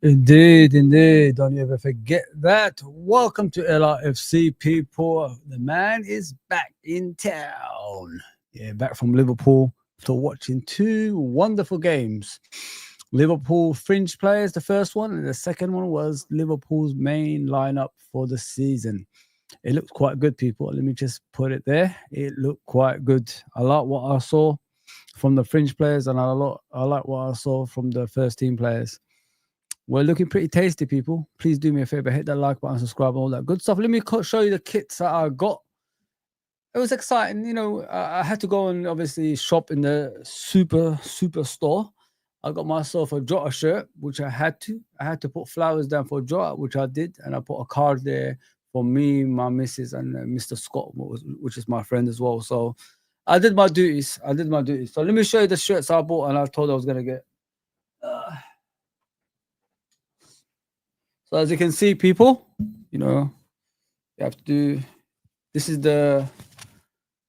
Indeed. Don't you ever forget that. Welcome to LRFC, people. The man is back in town. Yeah, back from Liverpool after watching two wonderful games. Liverpool fringe players, the first one, and the second one was Liverpool's main lineup for the season. It looked quite good, people. Let me just put it there. It looked quite good. I like what I saw from the fringe players, and I like what I saw from the first team players. We're looking pretty tasty, people. Please do me a favor, hit that like button, subscribe, all that good stuff. Let me show you the kits that I got. It was exciting. You know, I had to go and obviously shop in the super store. I got myself a Jota shirt, which I had to. I had to put flowers down for Jota, which I did. And I put a card there for me, my missus, and Mr. Scott, which is my friend as well. So I did my duties. So let me show you the shirts I bought and I told I was going to get. So as you can see, people, you know, you have to do, this is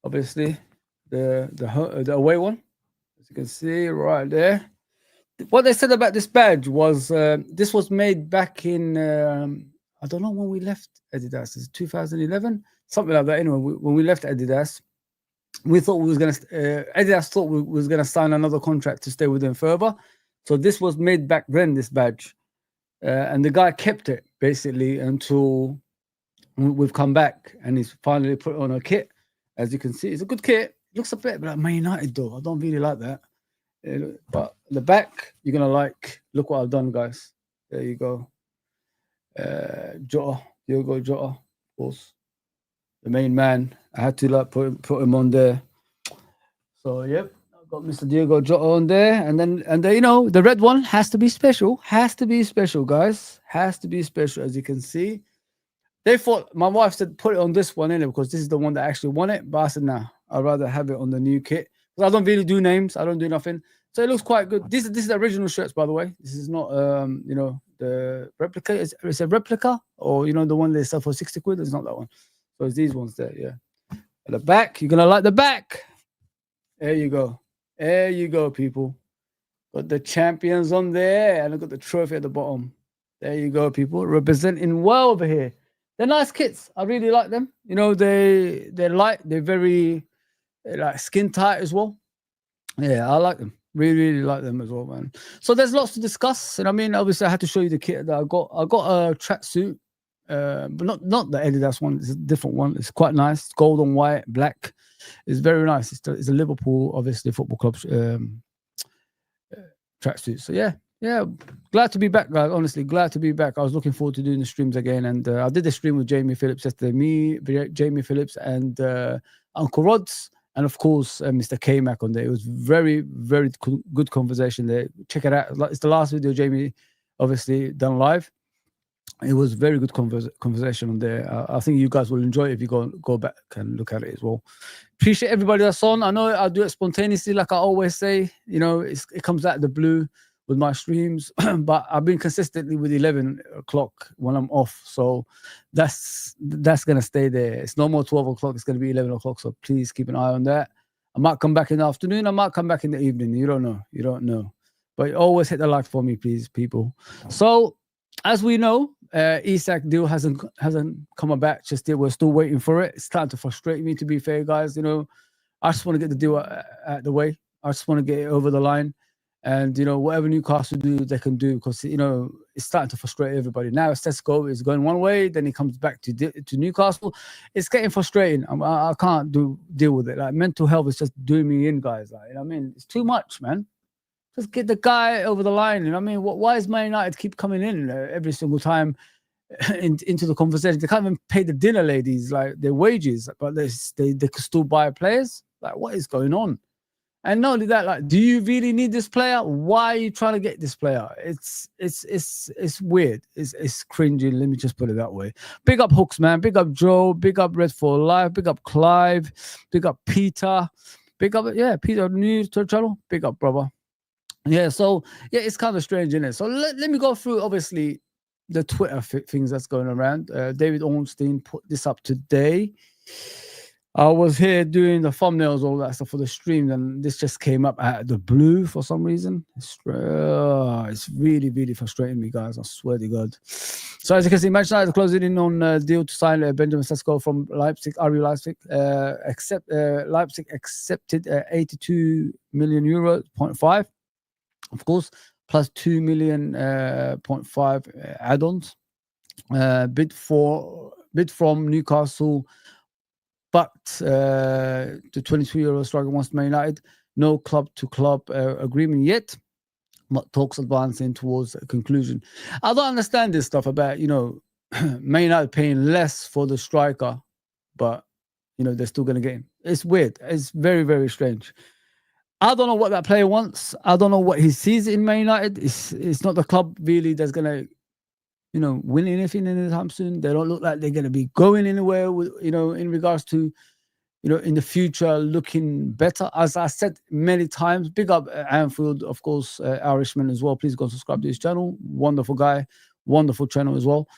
obviously the away one. As you can see right there. What they said about this badge was this was made back in, I don't know when we left Adidas. Is it 2011? Something like that. Anyway, when we left Adidas, we thought we was going to, Adidas thought we was going to sign another contract to stay with them further. So this was made back then, this badge. And the guy kept it basically until we've come back, and he's finally put on a kit. As you can see, it's a good kit. It looks a bit like Man United though. I don't really like that. But the back, you're gonna like. Look what I've done, guys. There you go. Jota, Diogo Jota, of course, the main man. I had to like put him on there. So yep. Got Mr. Diogo Jota on there, and then you know, the red one has to be special. Has to be special, guys. Has to be special. As you can see, they thought, my wife said put it on this one in it because this is the one that actually won it. But I said nah, I'd rather have it on the new kit because I don't really do names. I don't do nothing. So it looks quite good. This is the original shirts, by the way. This is not you know, the replica. It's a replica, or you know, the one they sell for 60 quid. It's not that one. So it's these ones there. Yeah. At the back, you're gonna like the back. There you go. There you go, people. Got the champions on there, and I've got the trophy at the bottom. There you go, people. Representing well over here. They're nice kits. I really like them. You know, they're light. They're very like skin tight as well. Yeah, I like them. Really like them as well, man. So there's lots to discuss. And I mean, obviously, I had to show you the kit that I got. I got a tracksuit, but not the Adidas one. It's a different one. It's quite nice. It's gold on white, black. It's very nice. It's a Liverpool, obviously, football club tracksuit. So yeah, glad to be back, guys. Honestly, glad to be back. I was looking forward to doing the streams again, and I did the stream with Jamie Phillips yesterday. Me, Jamie Phillips, and Uncle Rods, and of course Mr. K-Mac on there. It was very good conversation there. Check it out. It's the last video Jamie obviously done live. It was very good conversation on there. I think you guys will enjoy it if you go back and look at it as well. Appreciate everybody that's on. I know I do it spontaneously, like I always say. You know, it comes out of the blue with my streams, but I've been consistently with 11 o'clock when I'm off. So that's gonna stay there. It's no more 12 o'clock. It's gonna be 11 o'clock. So please keep an eye on that. I might come back in the afternoon. I might come back in the evening. You don't know. But always hit the like for me, please, people. So as we know, Isak deal hasn't come about just yet. We're still waiting for it. It's starting to frustrate me, to be fair, guys. You know, I just want to get the deal out the way. I just want to get it over the line. And, you know, whatever Newcastle do, they can do, because, you know, it's starting to frustrate everybody. Now Sesko is going one way, then he comes back to Newcastle. It's getting frustrating. I can't deal with it. Like, mental health is just doing me in, guys. Like, you know what I mean? It's too much, man. Just get the guy over the line. You know what I mean? Why is Man United keep coming in every single time into the conversation? They can't even pay the dinner ladies like their wages, but they could still buy players. Like, what is going on? And not only that, like, do you really need this player? Why are you trying to get this player? It's weird. It's cringy. Let me just put it that way. Big up Hooks, man. Big up Joe. Big up Red for Life. Big up Clive. Big up Peter. Big up, yeah, Peter News to channel. Big up, brother. Yeah, so yeah, it's kind of strange, isn't it? So let me go through obviously the Twitter things that's going around. David Ornstein put this up today. I was here doing the thumbnails, all that stuff for the stream, and this just came up out of the blue for some reason. It's really, really frustrating me, guys. I swear to God. So as you can see, Manchester United closing in on deal to sign Benjamin Sesko from Leipzig. RB Leipzig Leipzig accepted 82 million euros, 0.5, of course, plus 2 million 0.5 add-ons. Bid from Newcastle. But the 22-year-old striker wants Man United. No club-to-club agreement yet, but talks advancing towards a conclusion. I don't understand this stuff about, Man United paying less for the striker, but, they're still going to get him. It's weird. It's very, very strange. I don't know what that player wants. I don't know what he sees in Man United. It's not the club really that's going to win anything anytime soon. They don't look like they're going to be going anywhere with, in regards to, in the future looking better. As I said many times, big up Anfield, of course, Irishman as well. Please go subscribe to his channel. Wonderful guy, wonderful channel as well.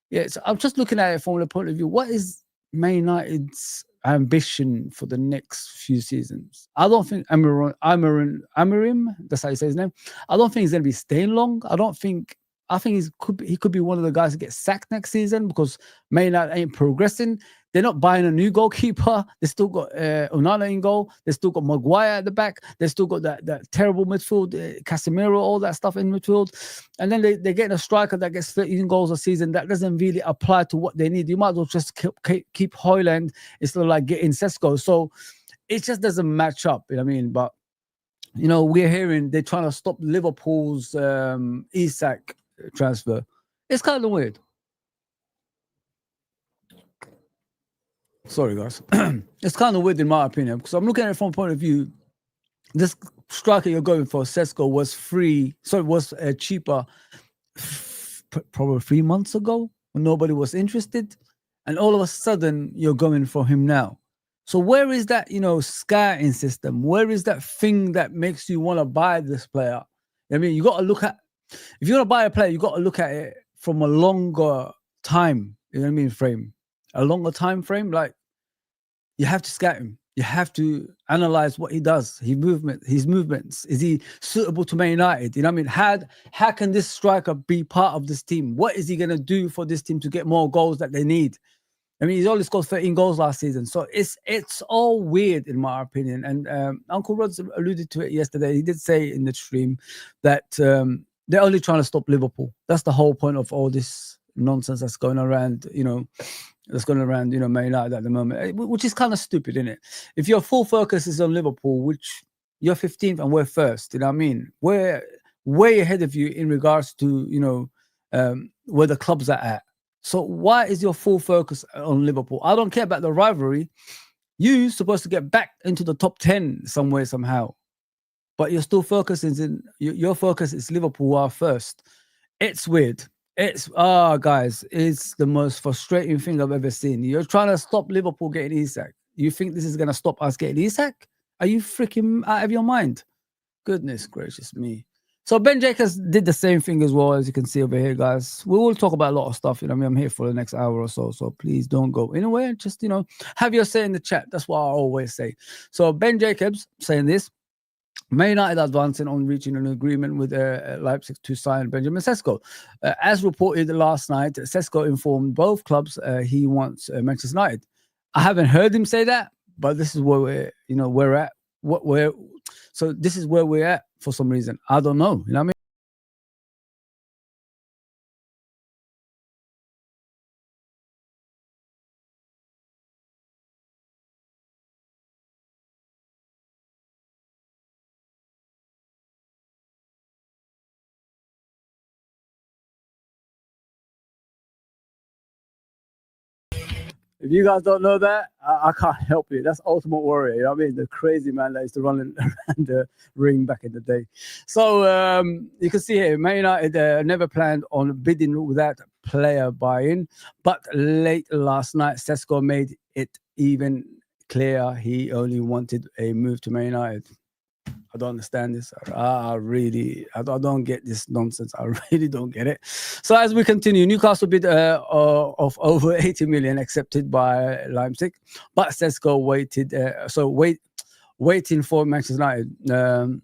Yeah, so I'm just looking at it from the point of view. What is Man United's ambition for the next few seasons? I don't think Amarim, that's how you say his name. I don't think he's going to be staying long. I think he could be one of the guys that get sacked next season because Man United ain't progressing. They're not buying a new goalkeeper. They still got Onana in goal. They still got Maguire at the back. They still got that terrible midfield, Casemiro, all that stuff in midfield. And then they're getting a striker that gets 13 goals a season. That doesn't really apply to what they need. You might as well just keep Højlund instead of like getting Sesko. So it just doesn't match up. You know what I mean? But, we're hearing they're trying to stop Liverpool's Isak transfer. It's kind of weird. Sorry, guys. It's kind of weird in my opinion because I'm looking at it from a point of view. This striker you're going for, Sesko, was cheaper probably 3 months ago when nobody was interested, and all of a sudden you're going for him now. So where is that, scouting system? Where is that thing that makes you want to buy this player? I mean, you got to look at, if you want to buy a player, you got to look at it from a longer time, frame. A longer time frame, like you have to scout him. You have to analyze what he does, his movements. Is he suitable to Man United? How can this striker be part of this team? What is he going to do for this team to get more goals that they need? I mean, he's only scored 13 goals last season. So it's all weird in my opinion. And Uncle Rod alluded to it yesterday. He did say in the stream that they're only trying to stop Liverpool. That's the whole point of all this nonsense that's going around, Man United at the moment, which is kind of stupid, isn't it? If your full focus is on Liverpool, which you're 15th and we're first, we're way ahead of you in regards to, where the clubs are at. So why is your full focus on Liverpool? I don't care about the rivalry. You're supposed to get back into the top 10 somewhere, somehow. But you're still focusing your focus is Liverpool are first. It's weird. Guys, it's the most frustrating thing I've ever seen. You're trying to stop Liverpool getting Isak. You think this is going to stop us getting Isak? Are you freaking out of your mind? Goodness gracious me. So Ben Jacobs did the same thing as well, as you can see over here, guys. We will talk about a lot of stuff. I'm here for the next hour or so. So please don't go anywhere. Just, have your say in the chat. That's what I always say. So Ben Jacobs saying this. Man United advancing on reaching an agreement with Leipzig to sign Benjamin Sesko. As reported last night, Sesko informed both clubs he wants Manchester United. I haven't heard him say that, but this is where we're at. So this is where we're at for some reason. I don't know. You know what I mean? If you guys don't know that, I can't help you. That's Ultimate Warrior. You know what I mean? The crazy man that used to run around the ring back in the day. So you can see here, Man United never planned on bidding without player buy-in, but late last night, Sesko made it even clear he only wanted a move to Man United. I don't understand this. I don't get this nonsense. I really don't get it. So as we continue, Newcastle bid of over 80 million accepted by Leipzig, but Sesko waiting for Manchester United.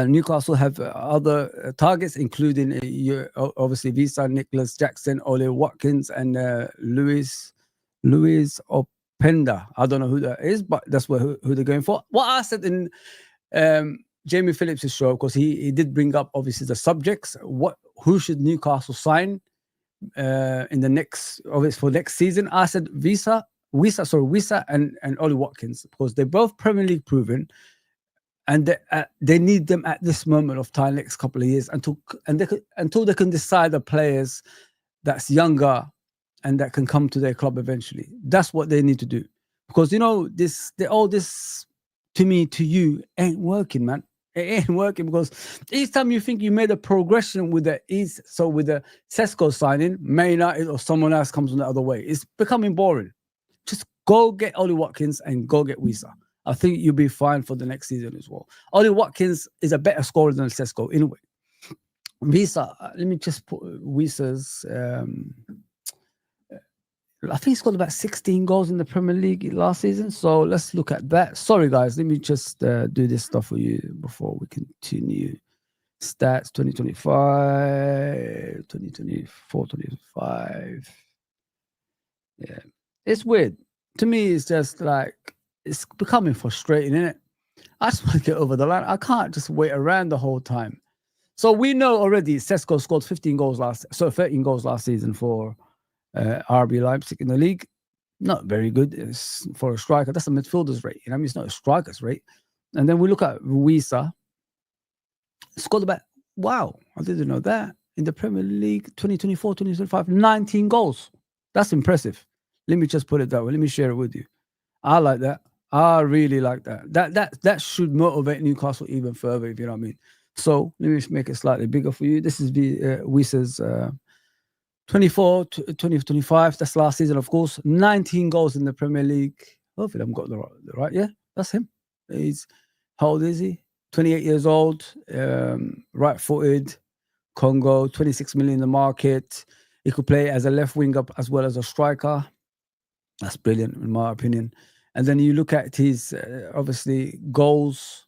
Newcastle have other targets, including obviously Visa, Nicholas Jackson, Ole Watkins, and Luis Openda. I don't know who that is, but that's who they're going for. What I said in Jamie Phillips' show, because he did bring up obviously the subjects. Who should Newcastle sign in the next, obviously for next season? I said Wissa and Ollie Watkins, because they're both Premier League proven, and they need them at this moment of time, next couple of years, until they can decide the players that's younger and that can come to their club eventually. That's what they need to do, because all this to me, to you, ain't working, man. It ain't working, because each time you think you made a progression with the Sesko signing, Man United or someone else comes on the other way. It's becoming boring. Just go get Ollie Watkins and go get Wissa. I think you'll be fine for the next season as well. Ollie Watkins is a better scorer than Sesko in a way. Wissa, let me just put Wissa's. I think he scored about 16 goals in the Premier League last season. So let's look at that. Sorry, guys. Let me just do this stuff for you before we continue. Stats 2025, 2024, 25. Yeah. It's weird. To me, it's just like, it's becoming frustrating, isn't it? I just want to get over the line. I can't just wait around the whole time. So we know already Sesko scored 13 goals last season for RB Leipzig in the league. Not very good. It's for a striker. That's a midfielder's rate. I mean, it's not a striker's rate. And then we look at Wissa. Scored about, wow, I didn't know that. In the Premier League, 2024, 2025, 19 goals. That's impressive. Let me just put it that way. Let me share it with you. I like that. I really like that. That should motivate Newcastle even further, if you know what I mean. So let me make it slightly bigger for you. This is Wissa's 24 to 2025. That's last season, of course. 19 goals in the Premier League. Hopefully, I've got the right. Yeah, that's him. How old is he? 28 years old. Right-footed. Congo. 26 million in the market. He could play as a left winger as well as a striker. That's brilliant, in my opinion. And then you look at his obviously goals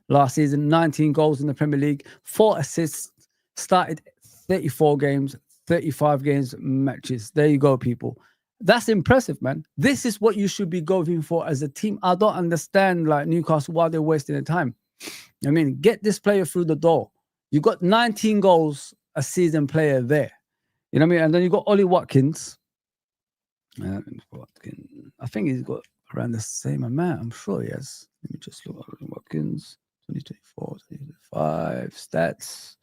last season. 19 goals in the Premier League. 4 assists. Started 34 games. 35 games matches. There you go, people. That's impressive, man. This is what you should be going for as a team. I don't understand, like, Newcastle, why they're wasting their time. I mean, get this player through the door. You got 19 goals a season player there. You know what I mean? And then you got Ollie Watkins. I think he's got around the same amount. I'm sure he has. Let me just look at Ollie Watkins. 2024, 2025 stats.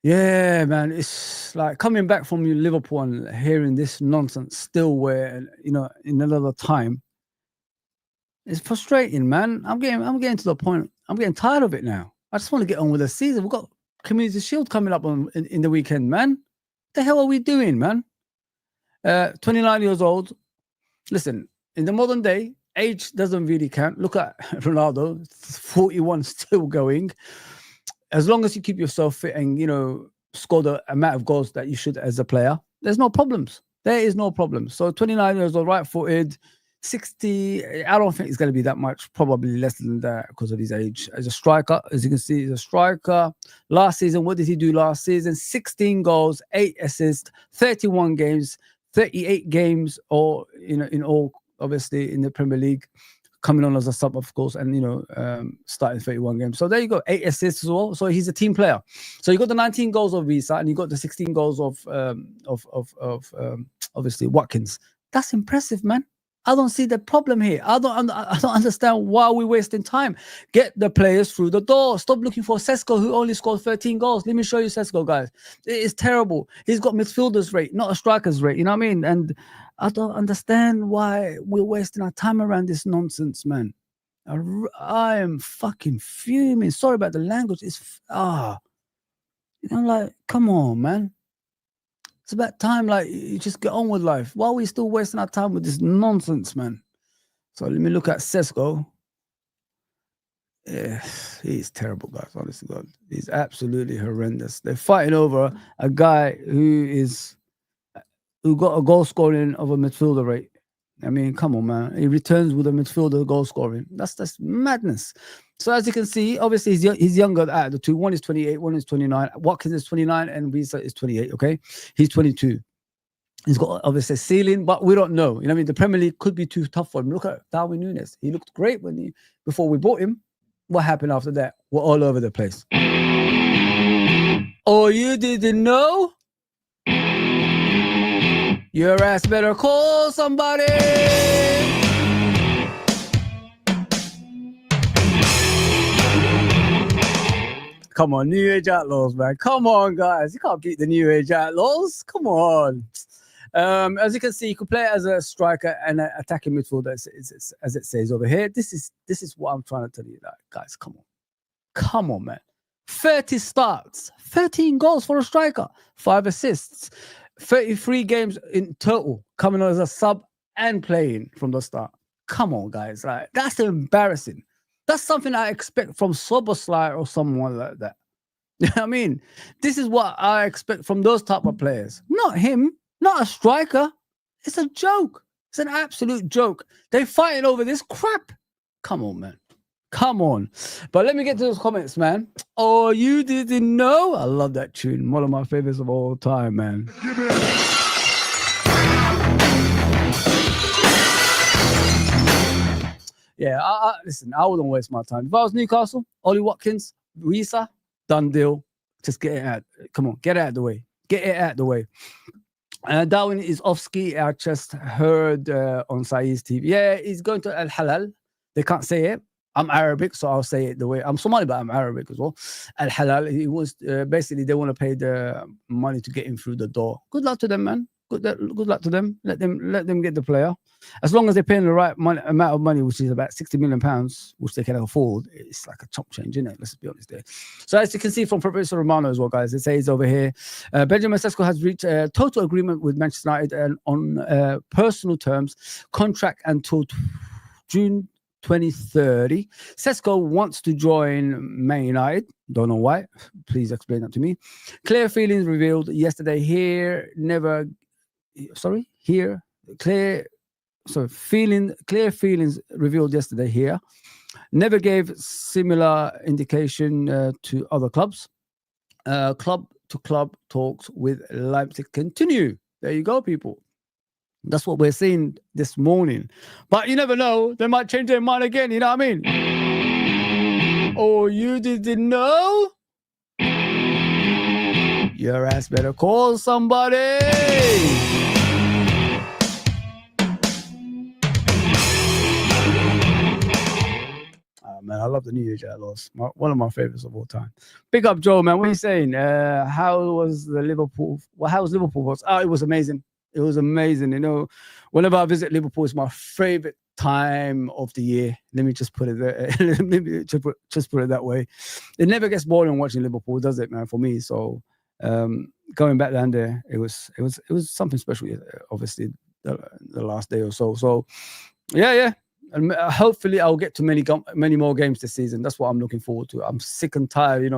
Yeah, man, it's like coming back from Liverpool and hearing this nonsense still, where in another time. It's frustrating, man. I'm getting to the point. I'm getting tired of it now. I just want to get on with the season. We've got Community Shield coming up in the weekend, man. What the hell are we doing, man? 29 years old. Listen, in the modern day, age doesn't really count. Look at Ronaldo, 41, still going. As long as you keep yourself fit and, score the amount of goals that you should as a player, there's no problems. There is no problem. So 29 years old, right-footed, 60. I don't think it's going to be that much, probably less than that because of his age. As a striker, as you can see, he's a striker. Last season, what did he do last season? 16 goals, 8 assists, 31 games, 38 games, or, in all, obviously, in the Premier League. Coming on as a sub, of course, and starting 31 games. So there you go, 8 assists as well. So he's a team player. So you got the 19 goals of Visa, and you got the 16 goals of obviously Watkins. That's impressive, man. I don't see the problem here. I don't understand why we're wasting time. Get the players through the door. Stop looking for Sesko, who only scored 13 goals. Let me show you Sesko, guys. It is terrible. He's got midfielders rate, not a strikers rate. You know what I mean? And I don't understand why we're wasting our time around this nonsense, man. I am fucking fuming. Sorry about the language. Like, come on, man. It's about time, like, you just get on with life. Why are we still wasting our time with this nonsense, man? So let me look at Sesko. Yeah, he's terrible, guys. Honestly, God, he's absolutely horrendous. They're fighting over a guy who got a goal scoring of a midfielder rate. I mean, come on, man. He returns with a midfielder goal scoring. That's madness. So as you can see, obviously he's younger at the two. One is 28, one is 29. Watkins is 29 and Isak is 28, okay? He's 22. He's got obviously a ceiling, but we don't know. You know what I mean? The Premier League could be too tough for him. Look at Darwin Nunez. He looked great before we bought him. What happened after that? We're all over the place. Oh, you didn't know? Your ass better call somebody. Come on, New Age Outlaws, man. Come on, guys. You can't beat the New Age Outlaws. Come on. As you can see, you can play as a striker and an attacking midfielder, as it says over here. This is what I'm trying to tell you, guys. Come on. Come on, man. 30 starts, 13 goals for a striker, 5 assists. 33 games in total, coming on as a sub and playing from the start. Come on, guys. Right? That's embarrassing. That's something I expect from Soboslai or someone like that. You know what I mean? This is what I expect from those type of players. Not him, not a striker. It's a joke. It's an absolute joke. They're fighting over this crap. Come on, man. Come on. But let me get to those comments, man. Oh, you didn't know? I love that tune. One of my favorites of all time, man. Yeah, listen, I wouldn't waste my time. If I was Newcastle, Ollie Watkins, Isak, done deal. Just get it out. Come on, get it out of the way. Get it out of the way. Darwin is off ski. I just heard on Saeed's TV. Yeah, he's going to Al Halal. They can't say it. I'm Arabic, so I'll say it the way I'm Somali, but I'm Arabic as well. Al Halal. He was basically they want to pay the money to get him through the door. Good luck to them, man. Good luck to them. Let them get the player. As long as they're paying the right amount of money, which is about £60 million, which they can afford, it's like a chump change, isn't it? Let's be honest there. So as you can see from Professor Romano as well, guys, it says over here, Benjamin Sesko has reached a total agreement with Manchester United and on personal terms, contract until June 2030. Sesko wants to join Man United. Don't know why. Please explain that to me. Clear feelings revealed yesterday here. Clear feelings revealed yesterday here. Never gave similar indication to other clubs. Club to club talks with Leipzig continue. There you go, people. That's what we're seeing this morning. But you never know. They might change their mind again. You know what I mean? Oh, you didn't know? Your ass better call somebody. Man, I love the New Age Outlaws. One of my favorites of all time. Big up, Joe, man. What are you saying? How was Liverpool? Oh, it was amazing. It was amazing. You know, whenever I visit Liverpool, it's my favorite time of the year. Let me just put it there. just put it that way. It never gets boring watching Liverpool, does it, man? For me, so going back down there, it was something special. Obviously, the last day or so. So, yeah. And hopefully I'll get to many more games this season. That's what I'm looking forward to. I'm sick and tired,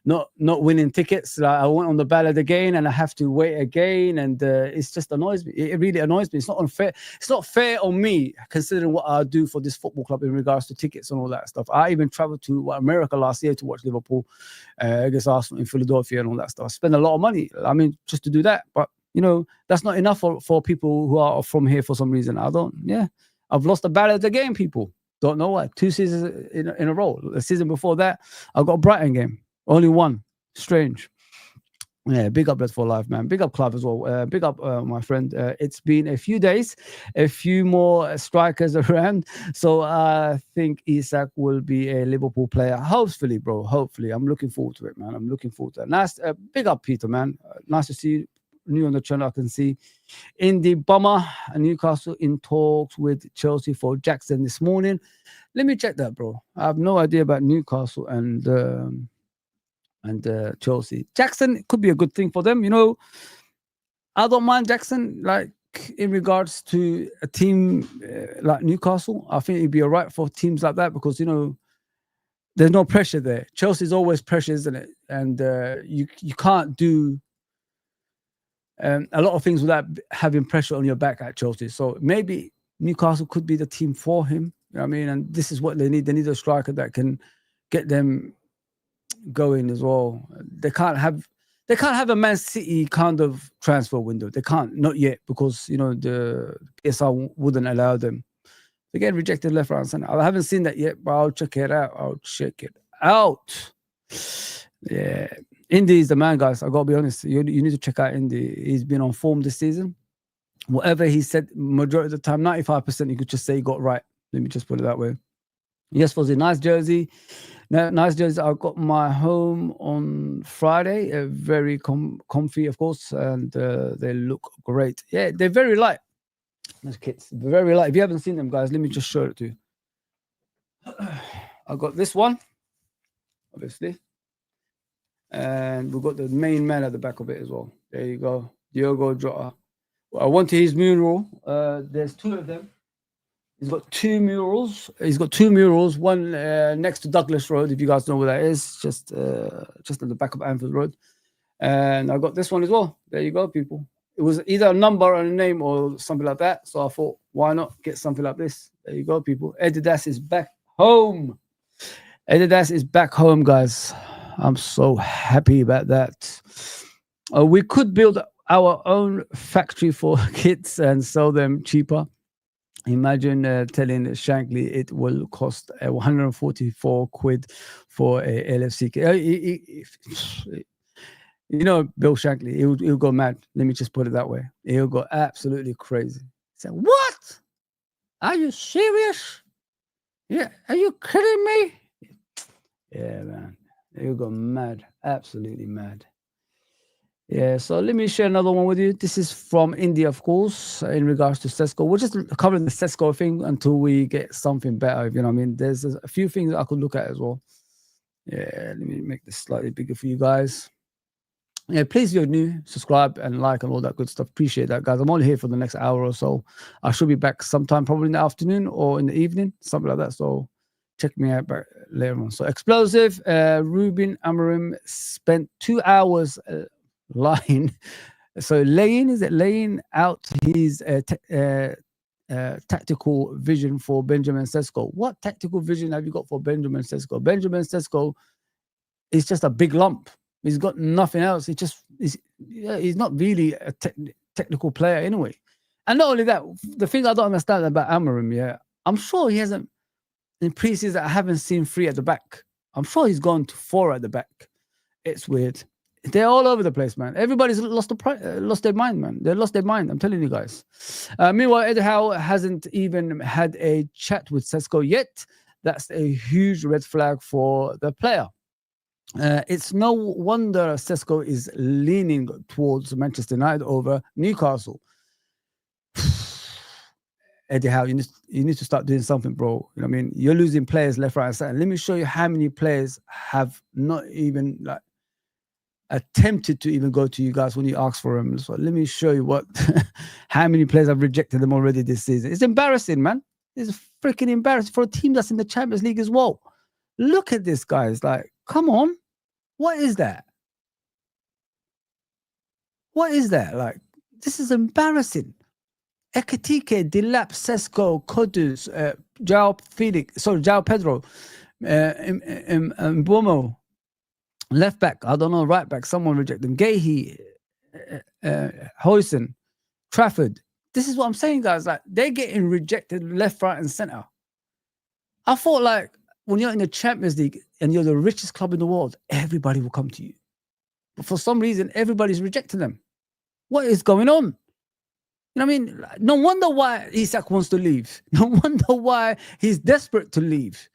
not winning tickets. Like I went on the ballot again and I have to wait again. And it's just annoys me. It really annoys me. It's not unfair. It's not fair on me considering what I do for this football club in regards to tickets and all that stuff. I even traveled to America last year to watch Liverpool against Arsenal in Philadelphia and all that stuff. I spent a lot of money. I mean, just to do that. But, that's not enough for people who are from here for some reason. I've lost the ballot again, people. Don't know why. 2 seasons in a row. The season before that, I got a Brighton game. Only one. Strange. Yeah, big up Let's for Life, man. Big up Club as well. Big up, my friend. It's been a few days, a few more strikers around. So I think Isak will be a Liverpool player. Hopefully, bro. Hopefully. I'm looking forward to it, man. I'm looking forward to it. Nice. Big up, Peter, man. Nice to see you. New on the channel, I can see. In the Bomber, Newcastle in talks with Chelsea for Jackson this morning. Let me check that, bro. I have no idea about Newcastle and Chelsea. Jackson could be a good thing for them. You know, I don't mind Jackson, like in regards to a team like Newcastle. I think it'd be all right for teams like that because, you know, there's no pressure there. Chelsea's always pressure, isn't it? And you can't do a lot of things without having pressure on your back at Chelsea. So maybe Newcastle could be the team for him. You know what I mean? And this is what they need. They need a striker that can get them going as well. They can't have a Man City kind of transfer window. They can't, not yet, because you know the PSR wouldn't allow them. They get rejected left, right, and center. I haven't seen that yet, but I'll check it out. Yeah, Indy is the man, guys. I gotta be honest. You need to check out Indy. He's been on form this season. Whatever he said, majority of the time, 95%, you could just say he got right. Let me just put it that way. Yes, Fozzie, nice jersey. Nice jersey. I got my home on Friday. Very comfy, of course, and they look great. Yeah, they're very light. Those kits, very light. If you haven't seen them, guys, let me just show it to you. I got this one, obviously, and we've got the main man at the back of it as well. There you go, Diogo Jota. Well, I wanted his mural. There's two of them. He's got two murals. One next to Douglas Road, if you guys know where that is, just at the back of Anfield Road. And I got this one as well. There you go, people. It was either a number and a name or something like that. So I thought, why not get something like this? There you go, people. Adidas is back home. Adidas is back home, guys. I'm so happy about that. We could build our own factory for kits and sell them cheaper. Imagine telling Shankly it will cost 144 quid for a LFC kit. You know, Bill Shankly, he'll go mad. Let me just put it that way. He'll go absolutely crazy. He said, "What? Are you serious? Yeah, are you kidding me?" Yeah, man. He'll go mad, absolutely mad. Yeah, so let me share another one with you. This is from India, of course, in regards to Sesko. We're just covering the Sesko thing until we get something better. You know what I mean? There's a few things I could look at as well. Yeah, let me make this slightly bigger for you guys. Yeah, please, if you're new, subscribe and like and all that good stuff. Appreciate that, guys. I'm only here for the next hour or so. I should be back sometime, probably in the afternoon or in the evening, something like that. So check me out back later on. So Explosive, Ruben Amorim spent 2 hours laying out his tactical vision for Benjamin Sesko. What tactical vision have you got for Benjamin Sesko? Benjamin Sesko is just a big lump. He's got nothing else. He's not really a technical player anyway. And not only that, the thing I don't understand about Amorim, yeah, I'm sure he hasn't, in preseason, I haven't seen 3 at the back. I'm sure he's gone to 4 at the back. It's weird. They're all over the place, man. Everybody's lost their mind, man. They lost their mind. I'm telling you guys. Meanwhile, Eddie Howe hasn't even had a chat with Sesko yet. That's a huge red flag for the player. It's no wonder Sesko is leaning towards Manchester United over Newcastle. Eddie Howe, you need to start doing something, bro. You know what I mean? You're losing players left, right, and center. Let me show you how many players have not even like attempted to even go to you guys when you ask for them. So let me show you what how many players have rejected them already this season. It's embarrassing, man. It's freaking embarrassing for a team that's in the Champions League as well. Look at this, guys. Like, come on. What is that? What is that? Like, this is embarrassing. Ekitike, Dilap, Sesko, Kudus, João Pedro, Mbomo, left back, I don't know, right back, someone rejected them. Gahey, Hoyson, Trafford. This is what I'm saying, guys. Like, they're getting rejected left, right, and center. I thought, like, when you're in the Champions League and you're the richest club in the world, everybody will come to you. But for some reason, everybody's rejecting them. What is going on? You know what I mean? No wonder why Isak wants to leave. No wonder why he's desperate to leave.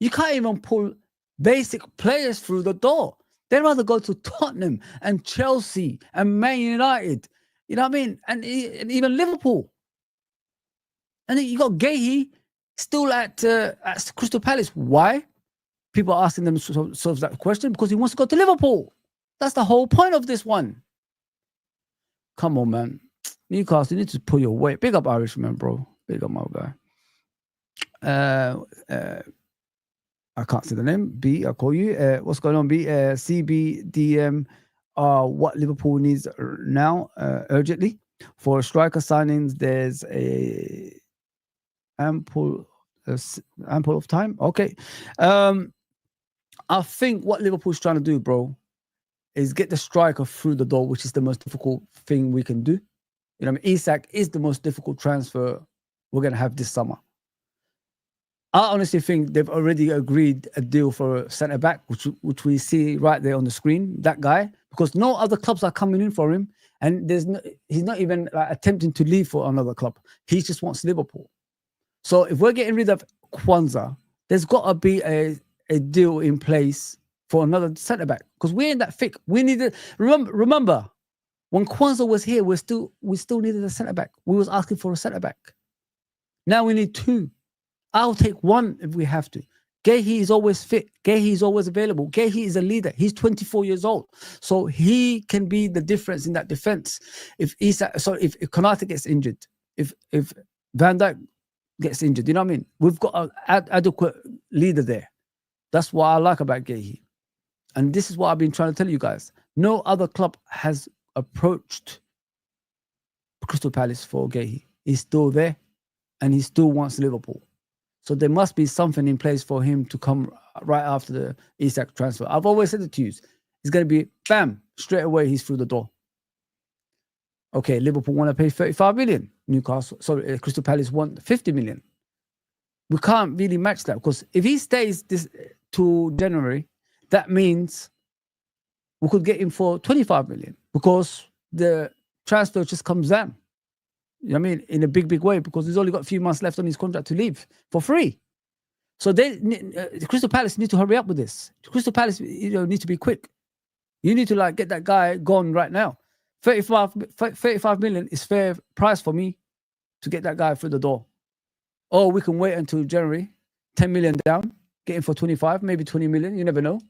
You can't even pull basic players through the door. They'd rather go to Tottenham and Chelsea and Man United. You know what I mean? And even Liverpool. And then you got Gahey still at Crystal Palace. Why? People are asking themselves that question because he wants to go to Liverpool. That's the whole point of this one. Come on, man. Newcastle, you need to pull your weight. Big up Irishman, bro. Big up my guy. I can't say the name. B, I'll call you. What's going on, B? CBDM. What Liverpool needs now urgently for striker signings. There's a ample of time. Okay. I think what Liverpool's trying to do, bro, is get the striker through the door, which is the most difficult thing we can do. You know what I mean? Isak is the most difficult transfer we're going to have this summer. I honestly think they've already agreed a deal for a centre-back, which we see right there on the screen, that guy, because no other clubs are coming in for him, and he's not even attempting to leave for another club. He just wants Liverpool. So if we're getting rid of Kwanzaa, there's got to be a deal in place for another centre-back, because we're in that thick. We needed, remember, when Kwanzaa was here, we still needed a centre-back. We was asking for a centre-back. Now we need two. I'll take one if we have to. Gahey is always fit. Gahey is always available. Gahey is a leader. He's 24 years old. So he can be the difference in that defense. If Konate gets injured, if Van Dijk gets injured, you know what I mean? We've got an adequate leader there. That's what I like about Gahey. And this is what I've been trying to tell you guys. No other club has approached Crystal Palace for Gahey. He's still there and he still wants Liverpool. So there must be something in place for him to come right after the Isak transfer. I've always said it to you. It's going to be, bam, straight away he's through the door. Okay, Liverpool want to pay 35 million. Crystal Palace want 50 million. We can't really match that, because if he stays this to January, that means we could get him for 25 million, because the transfer just comes down. You know what I mean? In a big way, because he's only got a few months left on his contract to leave for free. So Crystal Palace need to hurry up with this. Crystal Palace, need to be quick. You need to get that guy gone right now. 35 million is fair price for me to get that guy through the door. Or we can wait until January, 10 million down, get him for 25, maybe 20 million. You never know.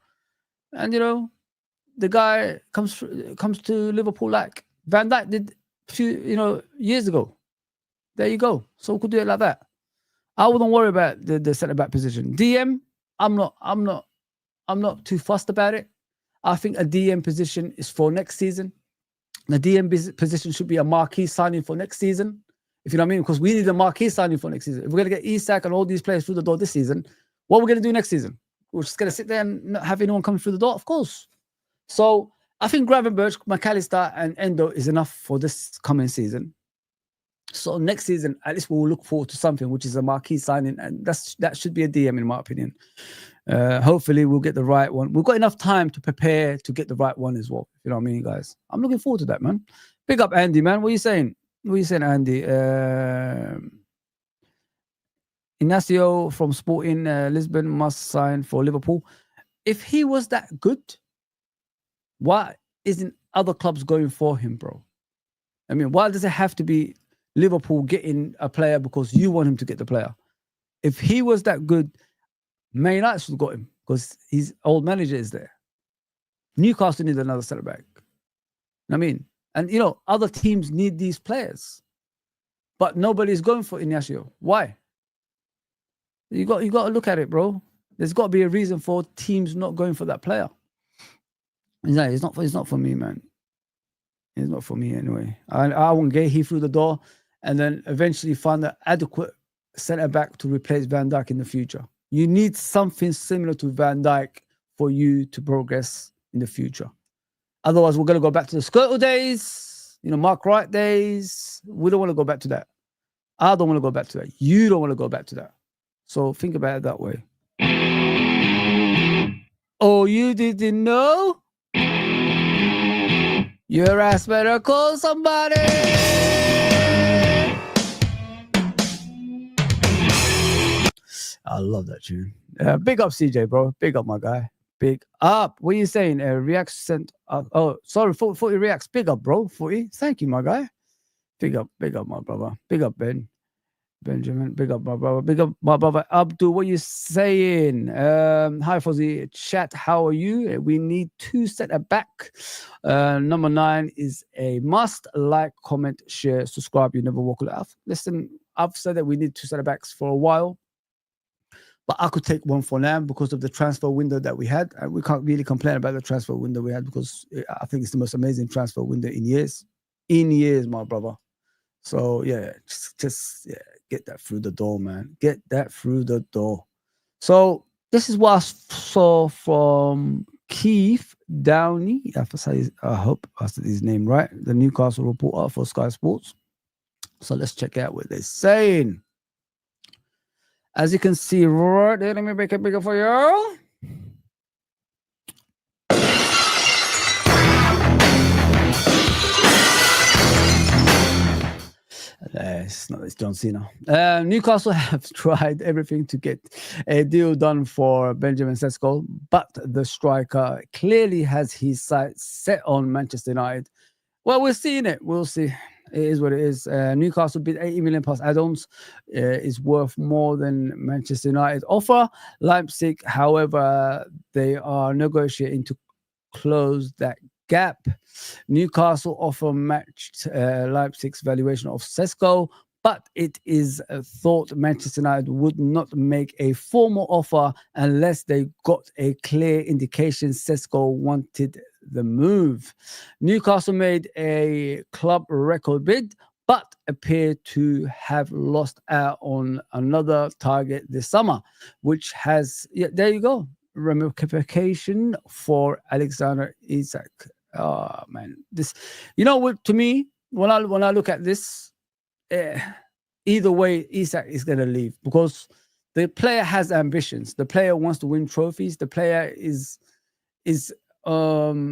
And the guy comes to Liverpool like Van Dijk did few years ago. There you go. So we could do it like that. I wouldn't worry about the centre back position. DM, I'm not too fussed about it. I think a DM position is for next season. The DM position should be a marquee signing for next season, if you know what I mean, because we need a marquee signing for next season. If we're going to get Isak and all these players through the door this season, what are we going to do next season? We're just going to sit there and not have anyone coming through the door? Of course. So I think Gravenberch, McAllister, and Endo is enough for this coming season. So next season, at least we'll look forward to something, which is a marquee signing, and that should be a DM in my opinion. Hopefully we'll get the right one. We've got enough time to prepare to get the right one as well. You know what I mean, guys? I'm looking forward to that, man. Big up Andy, man. What are you saying? What are you saying, Andy? Inacio from Sporting Lisbon must sign for Liverpool. If he was that good, why isn't other clubs going for him, bro? I mean, why does it have to be Liverpool getting a player because you want him to get the player? If he was that good, Man United should have got him because his old manager is there. Newcastle needs another centre back. I mean, and other teams need these players, but nobody's going for Inacio. Why? You got to look at it, bro. There's got to be a reason for teams not going for that player. No, it's not for me, man. It's not for me anyway. I want Gahey through the door, and then eventually find an adequate centre back to replace Van Dijk in the future. You need something similar to Van Dijk for you to progress in the future. Otherwise, we're going to go back to the Skirtle days, Mark Wright days. We don't want to go back to that. I don't want to go back to that. You don't want to go back to that. So think about it that way. Oh, you didn't know? Your ass better call somebody. I love that tune. Big up CJ, bro. Big up, my guy. Big up. What are you saying? Reacts sent. Oh, sorry. 40 reacts. Big up, bro. 40. Thank you, my guy. Big up, my brother. Big up, Benjamin. Big up, my brother. Big up, my brother. Abdul, what you saying? Hi, Fozzy. Chat, how are you? We need 2 centre back. Number 9 is a must. Like, comment, share, subscribe. You never walk it off. Listen, I've said that we need 2 centre backs for a while. But I could take one for now because of the transfer window that we had. And we can't really complain about the transfer window we had because I think it's the most amazing transfer window in years. In years, my brother. So, yeah, just get that through the door, man. Get that through the door. So, this is what I saw from Keith Downey. I hope I said his name right. The Newcastle reporter for Sky Sports. So, let's check out what they're saying. As you can see right there, let me make it bigger for you. It's John Cena. Newcastle have tried everything to get a deal done for Benjamin Sesko, but the striker clearly has his sights set on Manchester United. Well, we're seeing it. We'll see. It is what it is. Newcastle bid 80 million plus add-ons is worth more than Manchester United offer. Leipzig, however, they are negotiating to close that gap. Newcastle offer matched Leipzig's valuation of Sesko, but it is thought Manchester United would not make a formal offer unless they got a clear indication Sesko wanted the move. Newcastle made a club record bid, but appear to have lost out on another target this summer, which has, there you go, ramification for Alexander Isak. Oh man, this, to me, when I look at this, either way, Isak is going to leave because the player has ambitions. The player wants to win trophies. The player is at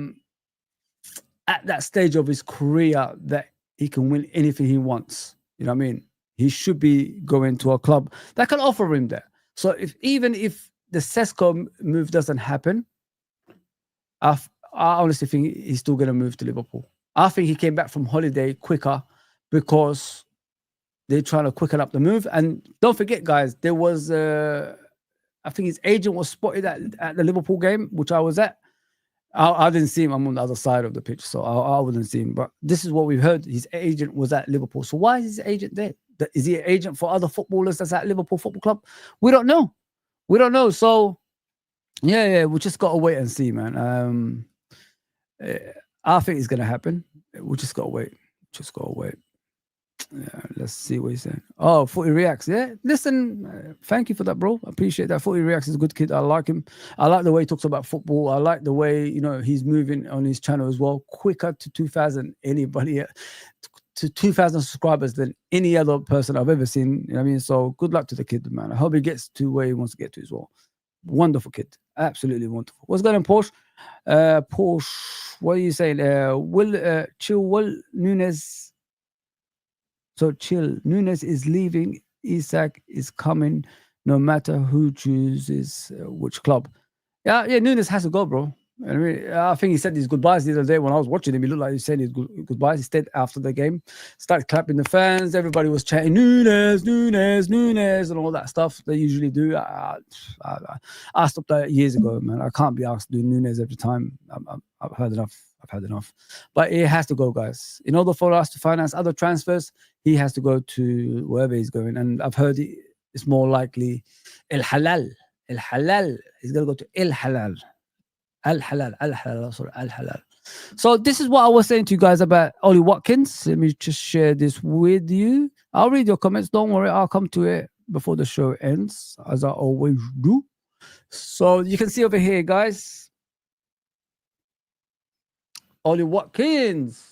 that stage of his career that he can win anything he wants. You know what I mean? He should be going to a club that can offer him that. So even if the Sesko move doesn't happen, I honestly think he's still going to move to Liverpool. I think he came back from holiday quicker because they're trying to quicken up the move. And don't forget, guys, there was, I think his agent was spotted at the Liverpool game, which I was at. I didn't see him. I'm on the other side of the pitch, so I wouldn't see him. But this is what we've heard. His agent was at Liverpool. So why is his agent there? Is he an agent for other footballers that's at Liverpool Football Club? We don't know. So, yeah, we just got to wait and see, man. I think it's going to happen. We just got to wait. Yeah, let's see what he's saying. Oh, 40 reacts. Yeah, listen, thank you for that, bro. I appreciate that. 40 reacts is a good kid. I like him. I like the way he talks about football. I like the way, he's moving on his channel as well. Quicker to 2,000 subscribers than any other person I've ever seen. You know what I mean? So good luck to the kid, man. I hope he gets to where he wants to get to as well. Wonderful kid. Absolutely wonderful. What's going on, Porsche? Porsche, what are you saying? Will Nunez... So chill. Nunez is leaving. Isak is coming. No matter who chooses which club. Yeah. Nunez has to go, bro. I think he said his goodbyes the other day when I was watching him. He looked like he said his goodbyes. He stayed after the game, started clapping the fans. Everybody was chanting Nunez, and all that stuff they usually do. I stopped that years ago, man. I can't be asked to do Nunez every time. I've had enough. But it has to go, guys. In order for us to finance other transfers, he has to go to wherever he's going. And I've heard it's more likely El Halal. He's going to go to El Halal. Al Halal. So this is what I was saying to you guys about Ollie Watkins. Let me just share this with you. I'll read your comments. Don't worry. I'll come to it before the show ends, as I always do. So you can see over here, guys. Ollie Watkins.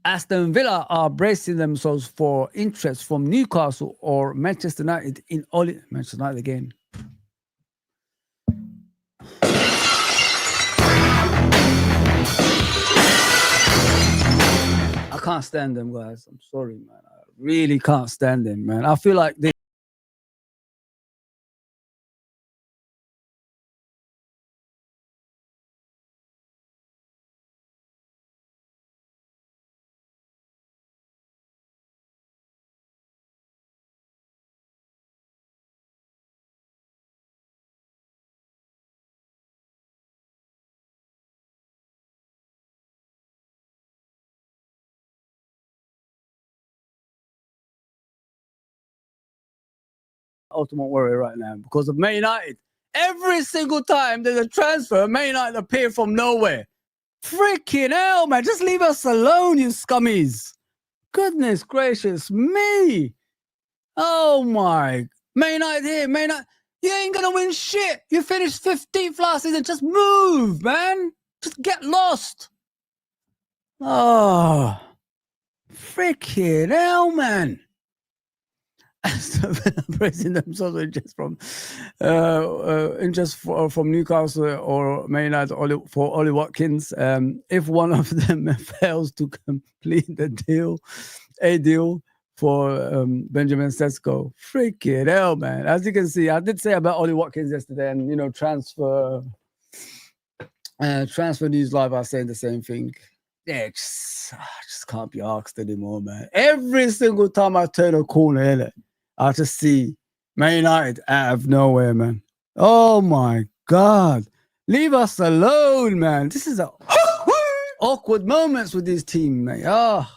Aston Villa are bracing themselves for interest from Newcastle or Manchester United in Manchester United again. can't stand them guys. I'm sorry, man. I really can't stand them, man. I feel like they Ultimate Warrior right now because of Man United. Every single time there's a transfer, Man United appear from nowhere. Freaking hell, man. Just leave us alone, you scummies. Goodness gracious me. Oh my. Man United here, Man United. You ain't gonna win shit. You finished 15th last season. Just move, man. Just get lost. Oh, freaking hell, man. Praising themselves from Newcastle or Man United for Ollie Watkins. If one of them fails to complete a deal for Benjamin Sesko, freaking hell, man. As you can see, I did say about Ollie Watkins yesterday, and transfer news live. I was saying the same thing. Yeah, I just can't be asked anymore, man. Every single time I turn a corner, innit, I just see Man United out of nowhere, man. Oh my God. Leave us alone, man. This is awkward moments with this team, mate. Oh.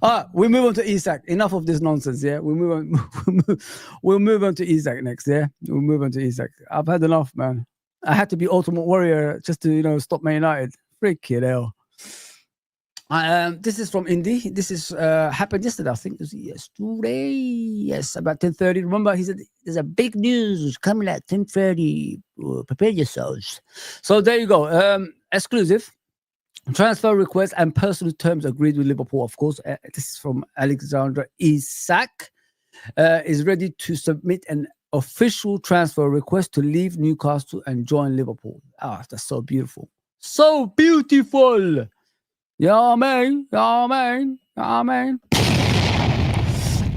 All right, we move on to Isak. Enough of this nonsense, yeah? We'll move on to Isak next, yeah? We'll move on to Isak. I've had enough, man. I had to be Ultimate Warrior just to, stop Man United. Freaking hell. This is from Indy. This is happened yesterday. I think it was yesterday. Yes, about 10:30. Remember, he said there's a big news coming at 10:30. Prepare yourselves. So there you go. Exclusive transfer request and personal terms agreed with Liverpool. Of course, this is from Alexander Isak. Is ready to submit an official transfer request to leave Newcastle and join Liverpool. Ah, that's so beautiful. So beautiful. Yeah, man.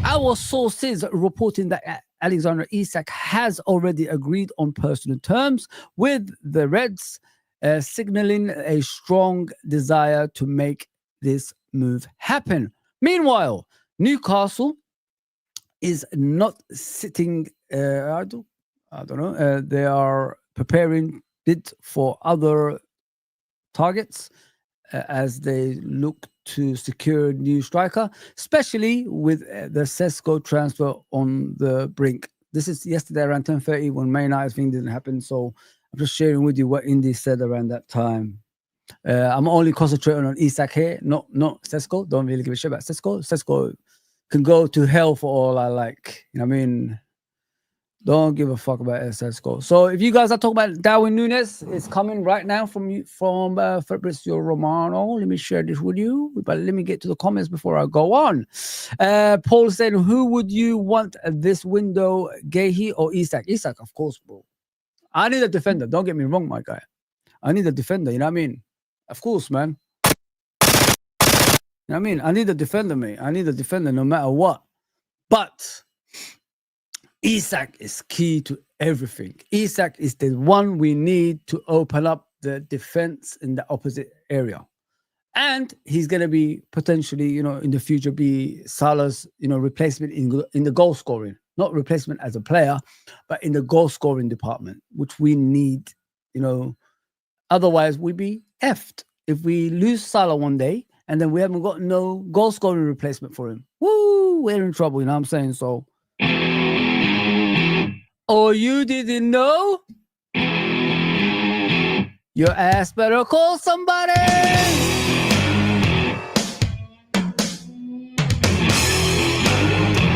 Our sources reporting that Alexander Isak has already agreed on personal terms with the Reds, signaling a strong desire to make this move happen. Meanwhile, Newcastle is not sitting. I don't know. They are preparing bid for other targets as they look to secure a new striker, especially with the Sesko transfer on the brink. This is yesterday around 10:30 when Man United thing didn't happen. So I'm just sharing with you what Indy said around that time. I'm only concentrating on Isak here, not Sesko. Don't really give a shit about Sesko. Sesko can go to hell for all I like. You know what I mean? Don't give a fuck about Sesko. So if you guys are talking about Darwin Nunez, it's coming right now from Fabrizio Romano. Let me share this with you, but let me get to the comments before I go on. Paul said, who would you want this window, Gehi or Isak? Isak, of course, bro. I need a defender. Don't get me wrong, my guy. I need a defender. You know what I mean? Of course, man. You know what I mean? I need a defender, mate. I need a defender no matter what. But Isak is key to everything. Isak is the one we need to open up the defense in the opposite area. And he's going to be potentially, in the future, be Salah's, replacement in the goal scoring. Not replacement as a player, but in the goal scoring department, which we need, Otherwise, we'd be effed if we lose Salah one day and then we haven't got no goal scoring replacement for him. Woo, we're in trouble, you know what I'm saying? So, oh, you didn't know? Your ass better call somebody.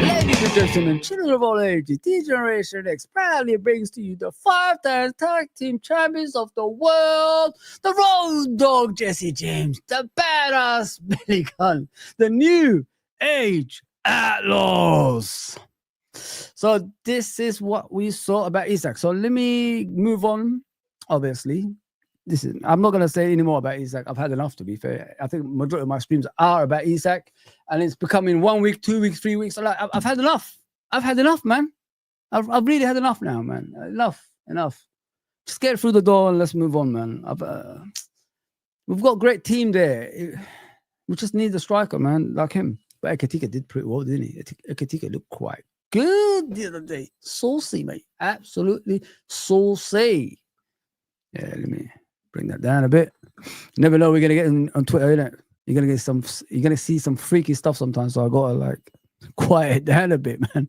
Ladies and gentlemen, children of all ages, this Generation X proudly brings to you the 5-time tag team champions of the world, the Road Dogg Jesse James, the badass Billy Gunn, the New Age Outlaws. So this is what we saw about Isak. So let me move on, obviously, listen, I'm not gonna say any more about Isak. I've had enough, to be fair. I think majority of my streams are about Isak, and it's becoming 1 week, 2 weeks, 3 weeks. Like, I've had enough. I've had enough, man. I've really had enough now, man. Enough. Just get through the door and let's move on, man. We've got a great team there. We just need a striker, man, like him. But Ekatika did pretty well, didn't he? Ekatika looked quite good the other day. Saucy, mate. Absolutely saucy. Yeah, let me bring that down a bit. You never know we're gonna get on Twitter, innit? You're gonna see some freaky stuff sometimes. So I gotta like quiet it down a bit, man.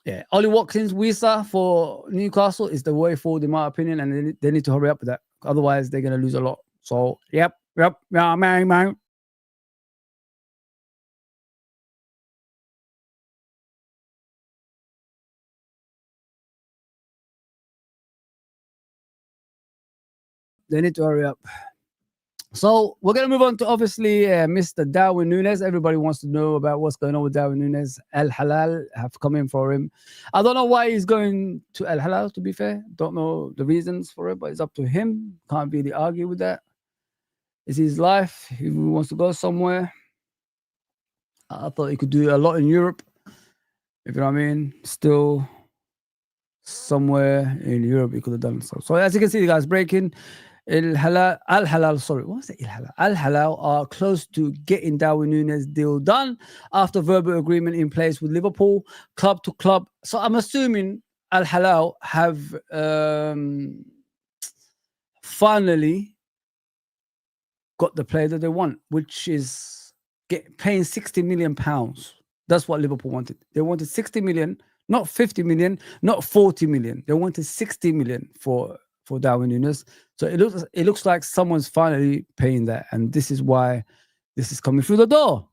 Yeah, Ollie Watkins, Wisa for Newcastle is the way forward, in my opinion, and they need to hurry up with that. Otherwise, they're gonna lose a lot. So, yep, yeah, man. They need to hurry up. So we're going to move on to obviously Mr. Darwin Nunez. Everybody wants to know about what's going on with Darwin Nunez. Al Hilal have come in for him. I don't know why he's going to Al Hilal, to be fair. Don't know the reasons for it, but it's up to him. Can't really argue with that. It's his life. If he wants to go somewhere, I thought he could do a lot in Europe. If you know what I mean. Still somewhere in Europe he could have done so. So as you can see, the guys breaking. Al Hilal, sorry, what was it? Al Hilal are close to getting Darwin Nunez deal done after verbal agreement in place with Liverpool, club to club. So I'm assuming Al Hilal have finally got the player that they want, which is paying £60 million. That's what Liverpool wanted. They wanted 60 million, not 50 million, not 40 million. They wanted 60 million for Darwin Nunez. So it looks like someone's finally paying that, and this is why this is coming through the door.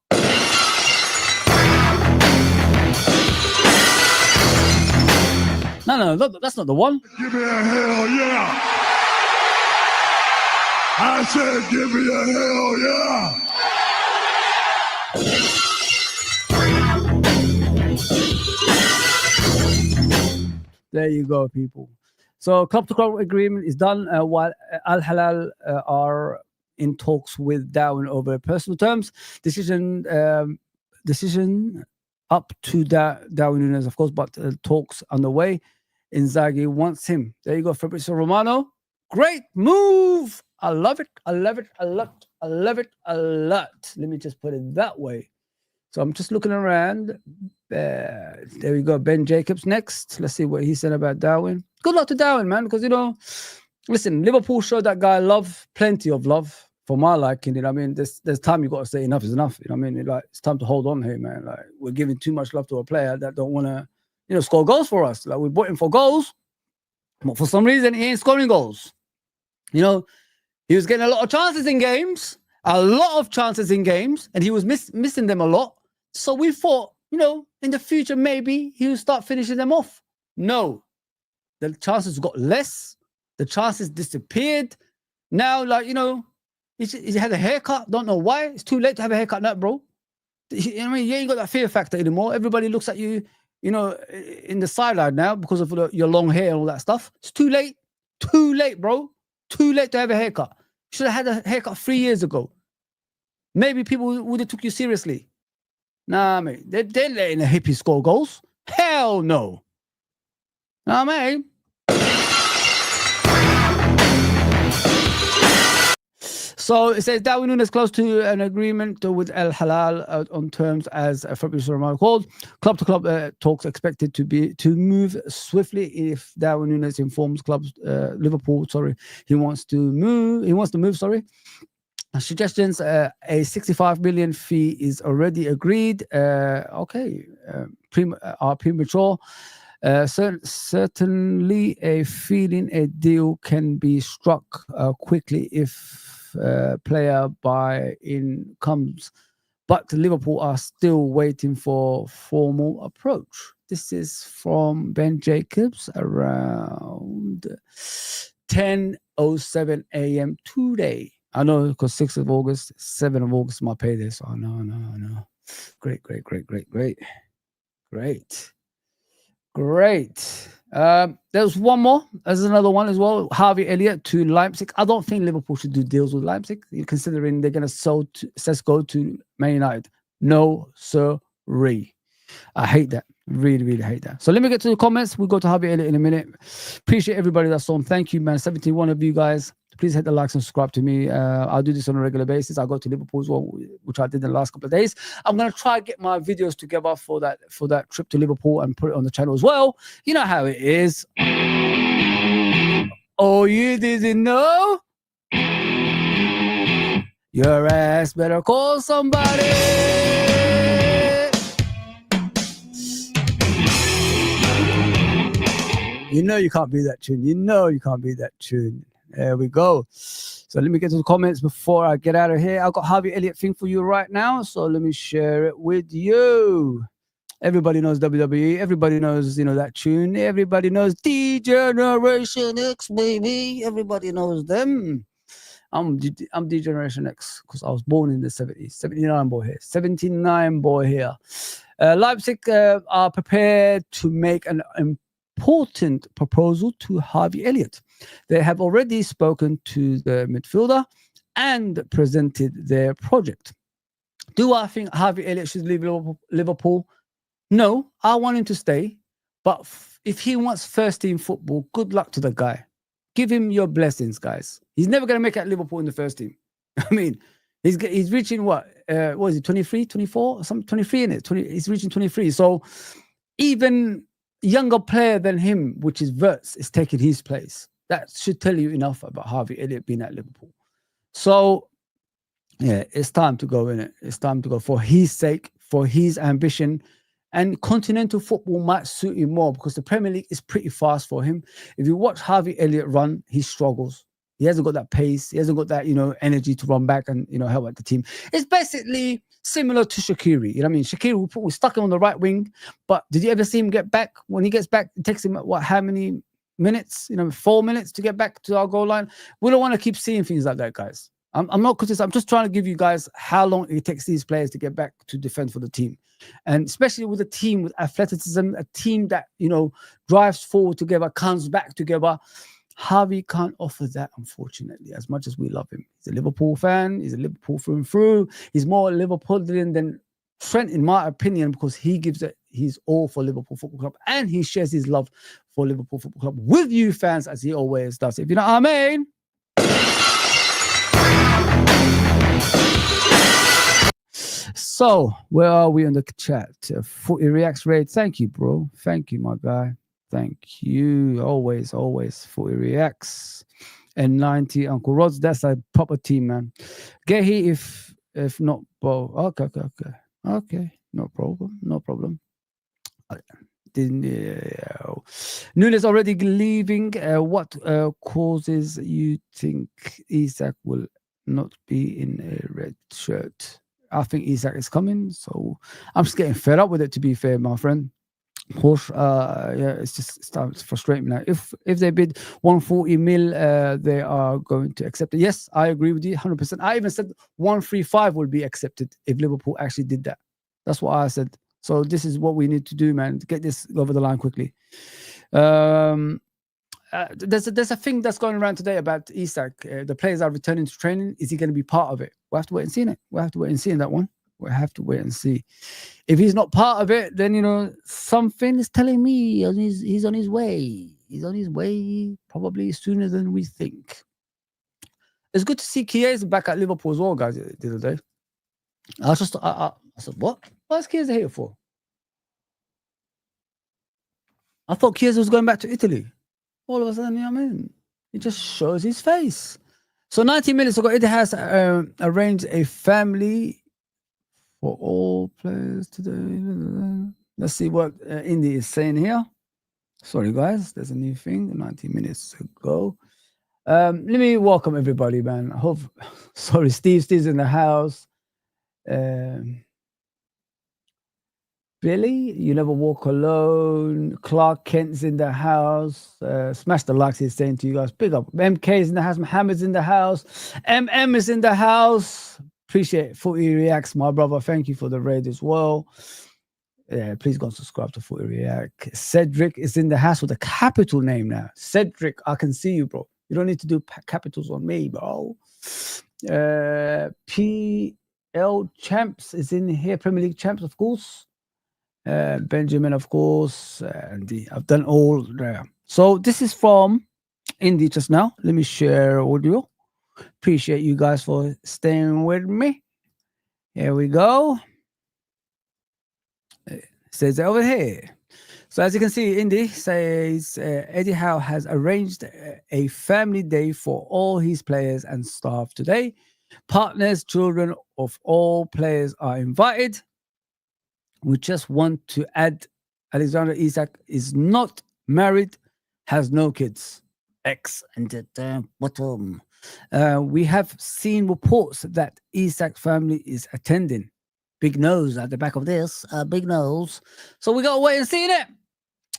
No, that's not the one. Give me a hell yeah! I said, give me a hell yeah! There you go, people. So club-to-club agreement is done while Al Hilal are in talks with Darwin over personal terms. Decision up to Darwin Nunez, of course, but talks underway. Inzaghi wants him. There you go, Fabrizio Romano. Great move. I love it. I love it a lot. I love it a lot. Let me just put it that way. So I'm just looking around. There we go. Ben Jacobs next. Let's see what he said about Darwin. Good luck to Darwin, man, because, you know, listen, Liverpool showed that guy love, plenty of love for my liking. You know what I mean? There's time you got to say enough is enough. You know what I mean? Like, it's time to hold on here, man. Like, we're giving too much love to a player that don't want to, you know, score goals for us. Like, we bought him for goals, but for some reason, he ain't scoring goals. You know, he was getting a lot of chances in games, and he was missing them a lot. So we thought, you know, in the future, maybe he will start finishing them off. No. The chances got less. The chances disappeared. Now, like, you know, he had a haircut. Don't know why. It's too late to have a haircut now, bro. You know what I mean? You ain't got that fear factor anymore. Everybody looks at you, you know, in the sideline now because of your long hair and all that stuff. It's too late. Too late, bro. Too late to have a haircut. Should have had a haircut 3 years ago. Maybe people would have took you seriously. Nah, mate. They're letting a hippie score goals. Hell no. Nah, mate. So it says Darwin Nunez close to an agreement with Al Hilal on terms as Fabrizio Romano called. Club-to-club talks expected to move swiftly if Darwin Nunez informs clubs Liverpool. He wants to move. Suggestions: a 65 million fee is already agreed. Premature. Certainly a feeling a deal can be struck quickly if player buy-in comes, but Liverpool are still waiting for formal approach. This is from Ben Jacobs around 10:07 a.m. today. I know, because 6th of August, 7th of August is my payday, so I know. Great. There's one more. There's another one as well. Harvey Elliott to Leipzig. I don't think Liverpool should do deals with Leipzig, considering they're going to sell Sesko to Man United. No, sirree. I hate that. Really, really hate that. So let me get to the comments. We'll go to Harvey Elliott in a minute. Appreciate everybody that's on. Thank you, man. 71 of you guys. Please hit the like and subscribe to me. I'll do this on a regular basis. I'll go to Liverpool as well, which I did in the last couple of days. I'm going to try and get my videos together for that trip to Liverpool and put it on the channel as well. You know how it is. Oh, you didn't know? Your ass better call somebody. You know you can't beat that tune. You know you can't beat that tune. There we go. So let me get to the comments before I get out of here. I've got Harvey Elliott thing for you right now. So let me share it with you. Everybody knows WWE. Everybody knows, that tune. Everybody knows D-Generation X, baby. Everybody knows them. I'm D-Generation X because I was born in the 70s. 79 boy here. 79 boy here. Leipzig are prepared to make an important proposal to Harvey Elliott. They have already spoken to the midfielder and presented their project. Do I think Harvey Elliott should leave Liverpool? No, I want him to stay. But if he wants first team football, good luck to the guy. Give him your blessings, guys. He's never going to make it Liverpool in the first team. I mean, he's reaching what is it, 23, 24? 23 in it. He's reaching 23. So even younger player than him, which is Wirtz, is taking his place. That should tell you enough about Harvey Elliott being at Liverpool. So, yeah, it's time to go, innit? It's time to go for his sake, for his ambition. And continental football might suit him more because the Premier League is pretty fast for him. If you watch Harvey Elliott run, he struggles. He hasn't got that pace. He hasn't got that, energy to run back and, help out the team. It's basically similar to Shaqiri. You know what I mean? Shaqiri, we stuck him on the right wing, but did you ever see him get back? When he gets back, it takes him, how many minutes? 4 minutes to get back to our goal line. We don't want to keep seeing things like that, guys. I'm not criticizing. I'm just trying to give you guys how long it takes these players to get back to defend for the team. And especially with a team with athleticism, a team that, drives forward together, comes back together. Harvey can't offer that, unfortunately, as much as we love him. He's a Liverpool fan. He's a Liverpool through and through. He's more Liverpoolian than Trent, in my opinion, because he gives it his all for Liverpool Football Club and he shares his love for Liverpool Football Club with you fans, as he always does. If you know what I mean. So, where are we on the chat? Footy Reacts Raid. Thank you, bro. Thank you, my guy. Thank you. Always, Footy Reacts. And 90 Uncle Rods. That's a proper team, man. Gehi, if not, bro. Okay. No problem. Nunez already leaving. What causes you think Isak will not be in a red shirt? I think Isak is coming, so I'm just getting fed up with it, to be fair, my friend. Of course, it's starting to frustrate me now. If they bid 140 mil, they are going to accept it. Yes, I agree with you 100%. I even said 135 would be accepted if Liverpool actually did that. That's what I said. So this is what we need to do, man, to get this over the line quickly. There's a thing that's going around today about Isak. The players are returning to training. Is he going to be part of it? We'll have to wait and see in it. We'll have to wait and see in that one. We'll have to wait and see. If he's not part of it, then, something is telling me he's on his way. He's on his way probably sooner than we think. It's good to see Chiesa back at Liverpool as well, guys, the other day. I said, what? What's Chiesa here for? I thought Chiesa was going back to Italy. All of a sudden, he just shows his face. So 90 minutes ago, it has arranged a family for all players today. Let's see what Indy is saying here. Sorry, guys. There's a new thing 90 minutes ago. Let me welcome everybody, man. Sorry, Steve's in the house. Billy, you never walk alone. Clark Kent's in the house. Smash the likes, he's saying to you guys. Big up. MK's in the house. Mohammed's in the house. MM is in the house. Appreciate Footy Reacts, my brother. Thank you for the raid as well. Yeah, please go and subscribe to Footy React. Cedric is in the house with a capital name now. Cedric, I can see you, bro. You don't need to do capitals on me, bro. PL Champs is in here. Premier League Champs, of course. Benjamin, of course. I've done all there. So this is from Indy just now. Let me share audio. Appreciate you guys for staying with me. Here we go. It says over here. So as you can see, Indy says Eddie Howe has arranged a family day for all his players and staff today. Partners, children of all players are invited. We just want to add Alexander Isak is not married, has no kids. X and the bottom. We have seen reports that Isak's family is attending. Big nose at the back of this. Big nose. So we got to wait and see it.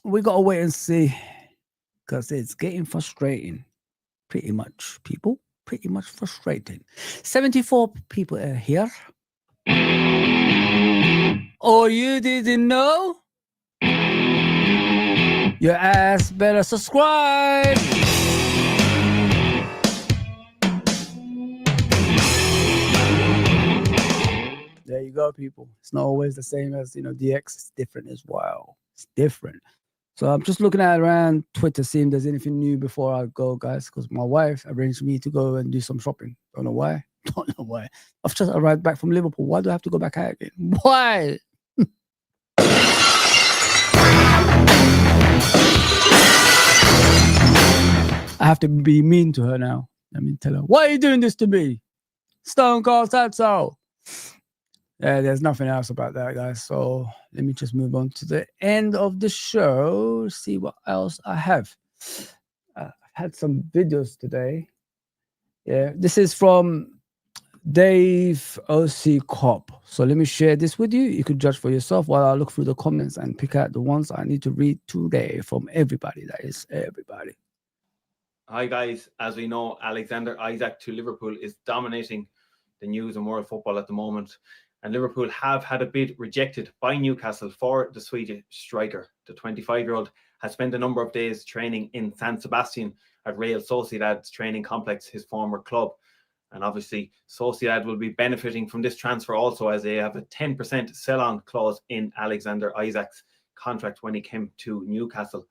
We got to wait and see. Because it's getting frustrating. Pretty much, people. Pretty much frustrating. 74 people are here. Oh, you didn't know? Your ass better subscribe. There you go, people. It's not always the same as, DX. It's different as well. It's different. So I'm just looking at around Twitter, seeing if there's anything new before I go, guys, because my wife arranged me to go and do some shopping. Don't know why. Don't know why. I've just arrived back from Liverpool. Why do I have to go back out again? Why? I have to be mean to her now. Let me tell her, why are you doing this to me? Stone Cold said so. Yeah, there's nothing else about that, guys. So let me just move on to the end of the show. See what else I have. I've had some videos today. Yeah, this is from Dave OC Cop. So let me share this with you. You could judge for yourself while I look through the comments and pick out the ones I need to read today from everybody. That is everybody. Hi, guys. As we know, Alexander Isak to Liverpool is dominating the news in world football at the moment. And Liverpool have had a bid rejected by Newcastle for the Swedish striker. The 25-year-old has spent a number of days training in San Sebastian at Real Sociedad's training complex, his former club. And obviously, Sociedad will be benefiting from this transfer also, as they have a 10% sell-on clause in Alexander Isak's contract when he came to Newcastle.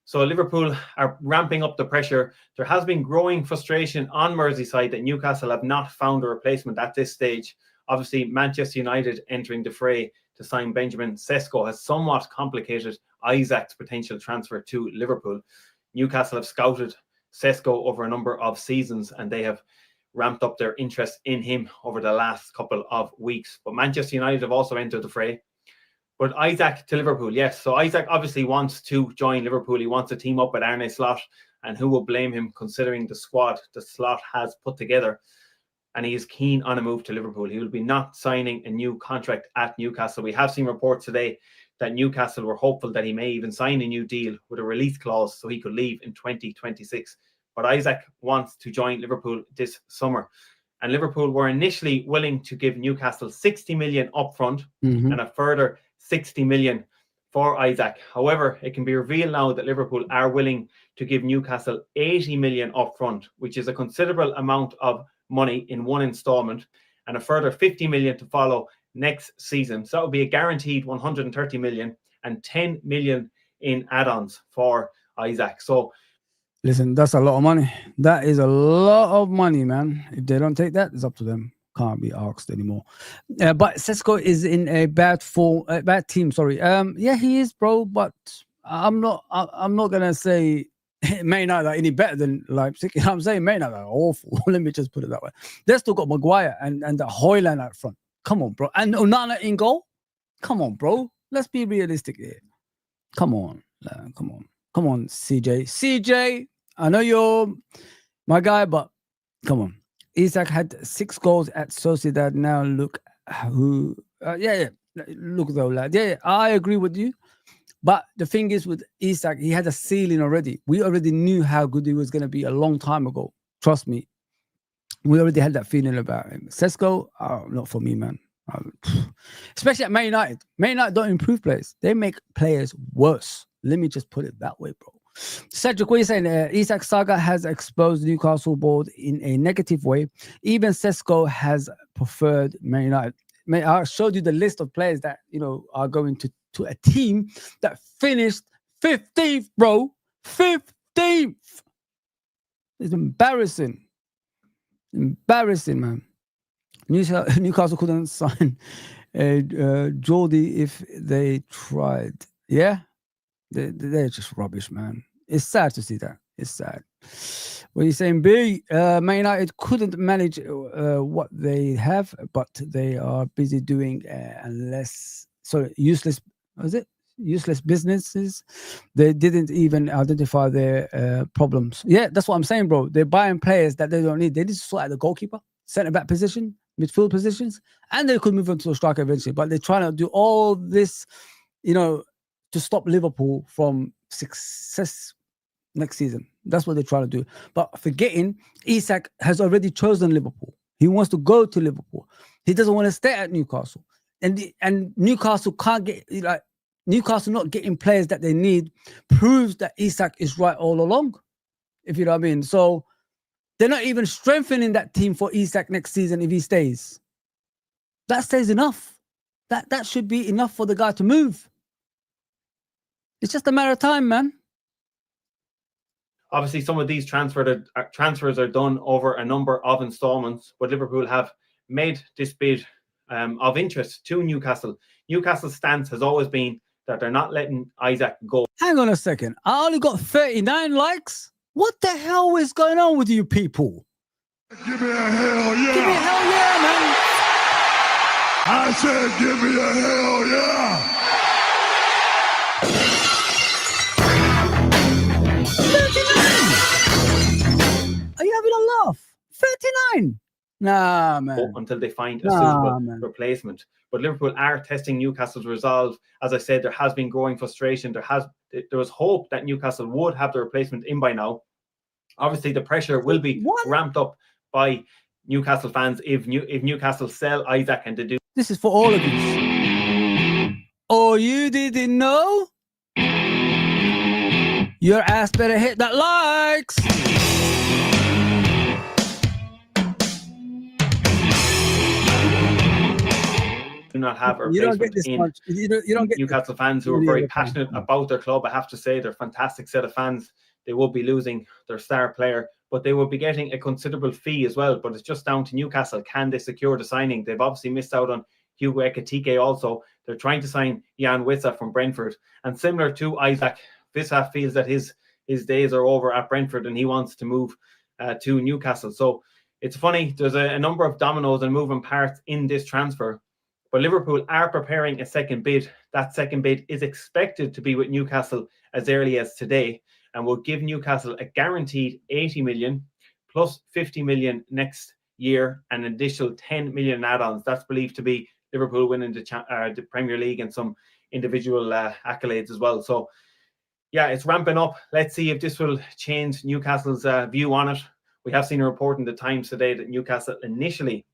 So Liverpool are ramping up the pressure. There has been growing frustration on Merseyside that Newcastle have not found a replacement at this stage. Obviously, Manchester United entering the fray to sign Benjamin Sesko has somewhat complicated Isak's potential transfer to Liverpool. Newcastle have scouted Sesko over a number of seasons and they have ramped up their interest in him over the last couple of weeks. But Manchester United have also entered the fray. But Isak to Liverpool, yes. So Isak obviously wants to join Liverpool. He wants to team up with Arne Slot, and who will blame him considering the squad the Slot has put together. And he is keen on a move to Liverpool. He will be not signing a new contract at Newcastle. We have seen reports today that Newcastle were hopeful that he may even sign a new deal with a release clause so he could leave in 2026. But Isak wants to join Liverpool this summer. And Liverpool were initially willing to give Newcastle 60 million upfront and a further 60 million for Isak. However, it can be revealed now that Liverpool are willing to give Newcastle 80 million upfront, which is a considerable amount of money in one installment, and a further 50 million to follow next season. So that would be a guaranteed 130 million and 10 million in add-ons for Isak. So listen, that's a lot of money. That is a lot of money, man. If they don't take that, it's up to them. Can't be asked anymore. But Sesko is in a bad team. Sorry. Yeah, he is, bro. But I'm not gonna say May not are any better than Leipzig. You know what I'm saying? May not are awful. Let me just put it that way. They still got Maguire and the Hoyland out front. Come on, bro. And Onana in goal. Come on, bro. Let's be realistic here. Come on, come on, CJ. CJ, I know you're my guy, but come on. Isak had 6 goals at Sociedad. Now look who. Look though, lad. Yeah, I agree with you. But the thing is with Isak, he had a ceiling already. We already knew how good he was going to be a long time ago. Trust me. We already had that feeling about him. Sesko, not for me, man. Especially at Man United. Man United don't improve players. They make players worse. Let me just put it that way, bro. Cedric, what are you saying? Isak saga has exposed Newcastle board in a negative way. Even Sesko has preferred Man United. I showed you the list of players that are going to a team that finished 15th, bro. 15th. It's embarrassing. Embarrassing, man. Newcastle couldn't sign Jordi if they tried. Yeah, they're just rubbish, man. It's sad to see that. It's sad. What are you saying, B? Man United couldn't manage what they have, but they are busy doing useless. Was it? Useless businesses. They didn't even identify their problems. Yeah, that's what I'm saying, bro. They're buying players that they don't need. They need to sort out the goalkeeper, centre back position, midfield positions, and they could move on to a striker eventually. But they're trying to do all this, to stop Liverpool from success next season. That's what they're trying to do. But forgetting, Isak has already chosen Liverpool. He wants to go to Liverpool. He doesn't want to stay at Newcastle. And Newcastle can't get Newcastle not getting players that they need proves that Isak is right all along. If you know what I mean. So they're not even strengthening that team for Isak next season if he stays. That says enough. That should be enough for the guy to move. It's just a matter of time, man. Obviously, some of these transfers are done over a number of installments, but Liverpool have made this bid of interest to Newcastle. Newcastle's stance has always been that they're not letting Isak go. Hang on a second. I only got 39 likes? What the hell is going on with you people? Give me a hell yeah. Give me a hell yeah, man. I said give me a hell yeah. 39. Are you having a laugh? 39. Nah, man. Until they find a suitable replacement. But Liverpool are testing Newcastle's resolve. As I said, there has been growing frustration. There was hope that Newcastle would have the replacement in by now. Obviously, the pressure will be ramped up by Newcastle fans if Newcastle sell Isak and to do. This is for all of you. Oh, you didn't know? Your ass better hit that likes. Do not have a replacement you don't get Newcastle fans who are very passionate about their club. I have to say, they're a fantastic set of fans. They will be losing their star player, but they will be getting a considerable fee as well. But it's just down to Newcastle. Can they secure the signing? They've obviously missed out on Hugo Ekitike also. They're trying to sign Jan Wissa from Brentford. And similar to Isak, Wissa feels that his days are over at Brentford and he wants to move to Newcastle. So it's funny. There's a number of dominoes and moving parts in this transfer. But Liverpool are preparing a second bid. That second bid is expected to be with Newcastle as early as today and will give Newcastle a guaranteed 80 million plus 50 million next year and an additional 10 million add-ons. That's believed to be Liverpool winning the Premier League and some individual accolades as well. So, yeah, it's ramping up. Let's see if this will change Newcastle's view on it. We have seen a report in the Times today that Newcastle initially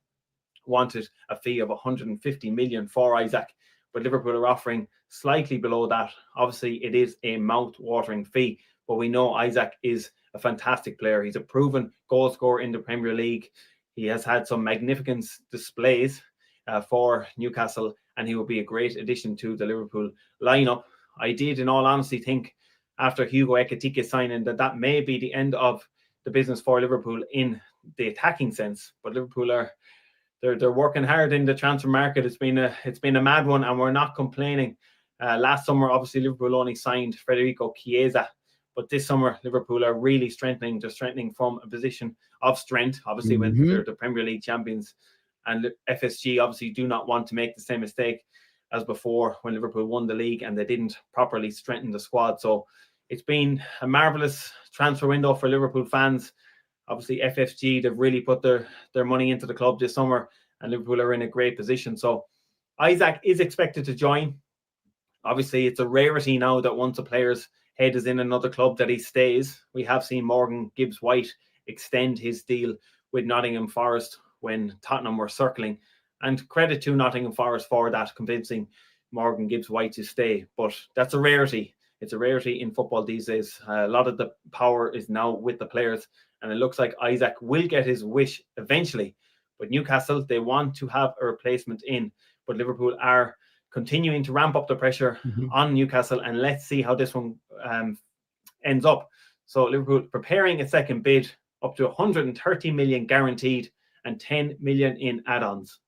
wanted a fee of 150 million for Isak, but Liverpool are offering slightly below that. Obviously, it is a mouth-watering fee, but we know Isak is a fantastic player. He's a proven goal scorer in the Premier League. He has had some magnificent displays for Newcastle, and he will be a great addition to the Liverpool lineup. I did, in all honesty, think after Hugo Ekitike signing that may be the end of the business for Liverpool in the attacking sense, but Liverpool are they're working hard in the transfer market. It's been a mad one, and we're not complaining. Last summer, obviously, Liverpool only signed Federico Chiesa, but this summer, Liverpool are really strengthening. They're strengthening from a position of strength, obviously, when they're the Premier League champions. And FSG obviously do not want to make the same mistake as before when Liverpool won the league and they didn't properly strengthen the squad. So it's been a marvellous transfer window for Liverpool fans. Obviously, FSG, they've really put their money into the club this summer, and Liverpool are in a great position. So Isak is expected to join. Obviously, it's a rarity now that once a player's head is in another club that he stays. We have seen Morgan Gibbs-White extend his deal with Nottingham Forest when Tottenham were circling And credit to Nottingham Forest for that, convincing Morgan Gibbs-White to stay. But that's a rarity. It's a rarity in football these days. A lot of the power is now with the players, and it looks like Isak will get his wish eventually. But Newcastle, they want to have a replacement in, but Liverpool are continuing to ramp up the pressure on Newcastle, and let's see how this one ends up. So Liverpool preparing a second bid up to 130 million guaranteed and 10 million in add-ons.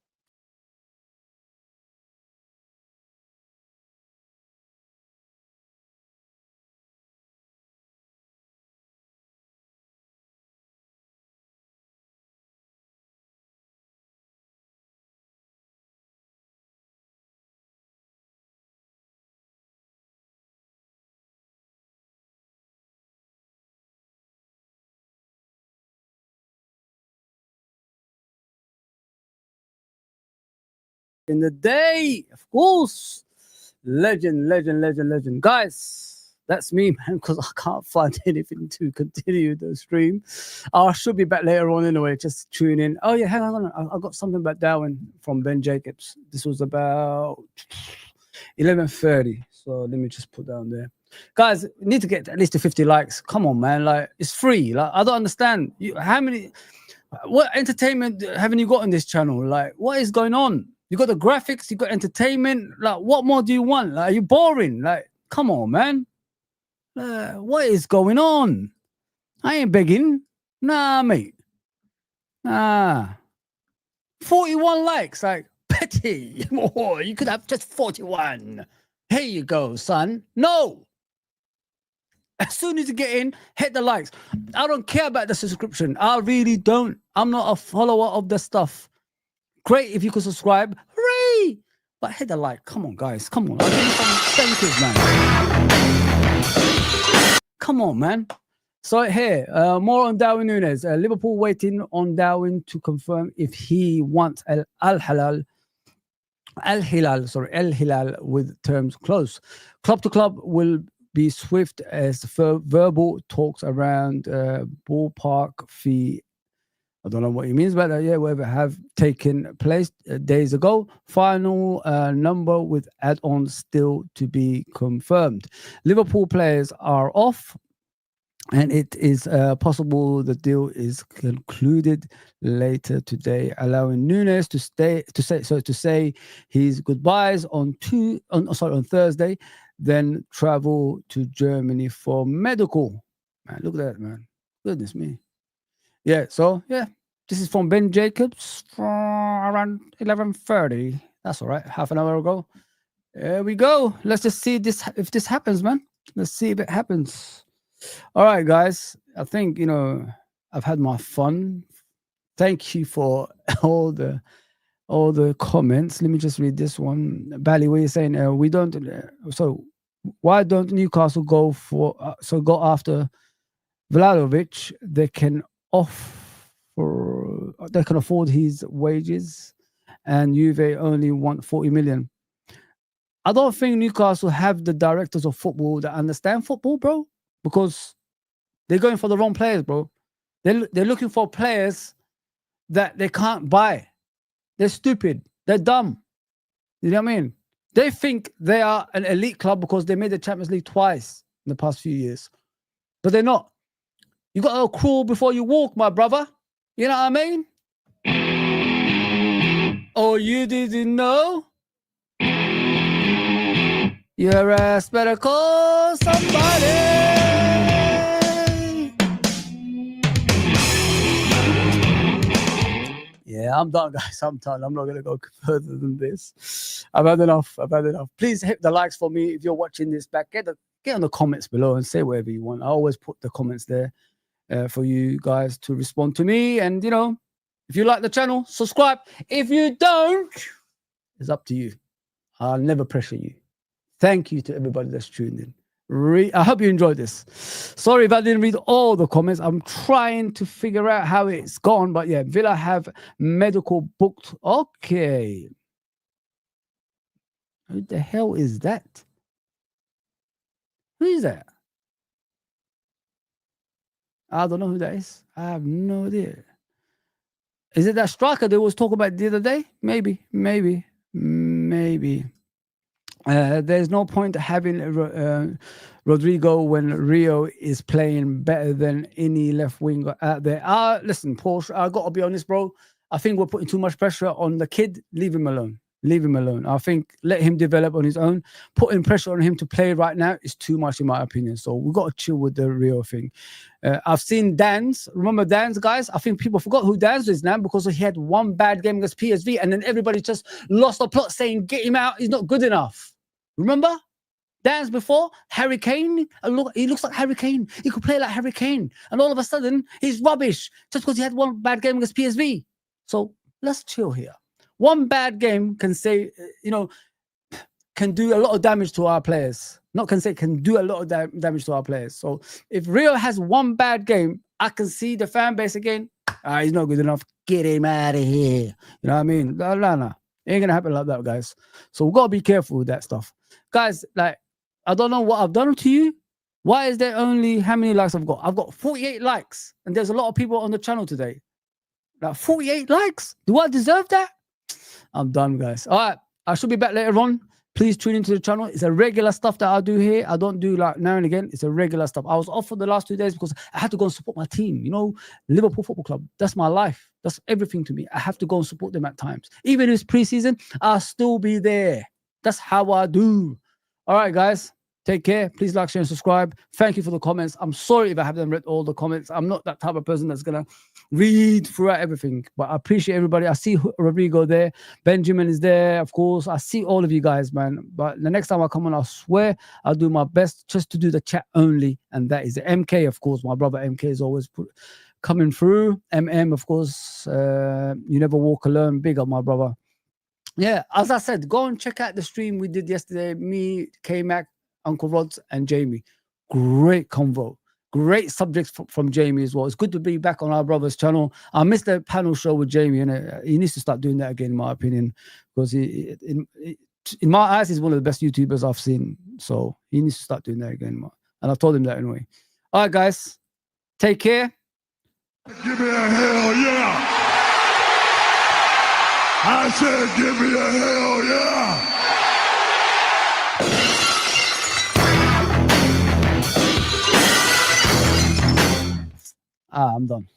In the day, of course. Legend. Guys, that's me, man, because I can't find anything to continue the stream. I should be back later on anyway, just tune in. Oh, yeah, hang on. I got something about Darwin from Ben Jacobs. This was about 11:30. So let me just put down there. Guys, we need to get at least to 50 likes. Come on, man. Like, it's free. Like, I don't understand. What entertainment haven't you got on this channel? Like, what is going on? You got the graphics, you got entertainment. Like, what more do you want? Like, are you boring? Like, come on, man. What is going on? I ain't begging. Nah, mate. Nah. 41 likes. Like, petty. Oh, you could have just 41. Here you go, son. No. As soon as you get in, hit the likes. I don't care about the subscription. I really don't. I'm not a follower of the stuff. Great if you could subscribe. Hooray! But hit the like. Come on, guys. Come on. I'll give you some incentives, man. Come on, man. So here, more on Darwin Nunez. Liverpool waiting on Darwin to confirm if he wants Al Hilal with terms close. Club to club will be swift as verbal talks around ballpark fee. I don't know what he means by that. Yeah, whatever have taken place days ago. Final number with add-ons still to be confirmed. Liverpool players are off, and it is possible the deal is concluded later today, allowing Nunez to say his goodbyes on Thursday, then travel to Germany for medical. Man, look at that, man. Goodness me. Yeah, so yeah, this is from Ben Jacobs from around 11:30. That's all right, half an hour ago. There we go. Let's just see if this happens, man. Let's see if it happens. All right, guys. I think I've had my fun. Thank you for all the comments. Let me just read this one. Bally, what are you saying? So why don't Newcastle go after Vlahovic? They can afford his wages, and Juve only want 40 million. I don't think Newcastle have the directors of football that understand football, bro, because they're going for the wrong players, bro. They're looking for players that they can't buy. They're stupid. They're dumb. You know what I mean? They think they are an elite club because they made the Champions League twice in the past few years, but they're not. You got to crawl before you walk, my brother. You know what I mean? Oh, you didn't know? Your ass better call somebody. Yeah, I'm done, guys. I'm done. I'm not going to go further than this. I've had enough. Please hit the likes for me if you're watching this back. Get on the comments below and say whatever you want. I always put the comments there for you guys to respond to me. And, if you like the channel, subscribe. If you don't, it's up to you. I'll never pressure you. Thank you to everybody that's tuned in. I hope you enjoyed this. Sorry if I didn't read all the comments. I'm trying to figure out how it's gone. But yeah, Villa have medical booked. Okay. Who the hell is that? Who is that? I don't know who that is. I have no idea. Is it that striker they was talking about the other day? Maybe. There's no point having Rodrigo when Rio is playing better than any left winger out there. Listen, Porsche, I got to be honest, bro. I think we're putting too much pressure on the kid. Leave him alone. I think let him develop on his own. Putting pressure on him to play right now is too much, in my opinion. So we've got to chill with the Rio thing. I've seen Dan's. Remember Dan's, guys? I think people forgot who Dan's is now because he had one bad game against PSV and then everybody just lost the plot saying, get him out. He's not good enough. Remember? Dan's before? Harry Kane? Look, he looks like Harry Kane. He could play like Harry Kane. And all of a sudden, he's rubbish just because he had one bad game against PSV. So let's chill here. One bad game can say, can do a lot of damage to our players. Can do a lot of damage to our players. So if Rio has one bad game, I can see the fan base again. He's not good enough. Get him out of here. You know what I mean? No. It ain't going to happen like that, guys. So we've got to be careful with that stuff. Guys, like, I don't know what I've done to you. Why is there only, how many likes I've got? I've got 48 likes. And there's a lot of people on the channel today. Like 48 likes? Do I deserve that? I'm done, guys. All right. I should be back later on. Please tune into the channel. It's a regular stuff that I do here. I don't do like now and again. It's a regular stuff. I was off for the last 2 days because I had to go and support my team. Liverpool Football Club. That's my life. That's everything to me. I have to go and support them at times. Even if it's pre-season, I'll still be there. That's how I do. All right, guys. Take care. Please like, share, and subscribe. Thank you for the comments. I'm sorry if I haven't read all the comments. I'm not that type of person that's going to read throughout everything. But I appreciate everybody. I see Rodrigo there. Benjamin is there, of course. I see all of you guys, man. But the next time I come on, I swear I'll do my best just to do the chat only. And that is the MK, of course. My brother MK is always coming through. MM, of course. You never walk alone. Big up, my brother. Yeah, as I said, go and check out the stream we did yesterday. Me, K-Mac, Uncle Rods, and Jamie. Great convo. Great subjects from Jamie as well. It's good to be back on our brother's channel. I missed the panel show with Jamie, and he needs to start doing that again, in my opinion, because in my eyes, he's one of the best YouTubers I've seen. So he needs to start doing that again. And I told him that anyway. All right, guys. Take care. Give me a hell yeah. I said, give me a hell yeah. I'm done.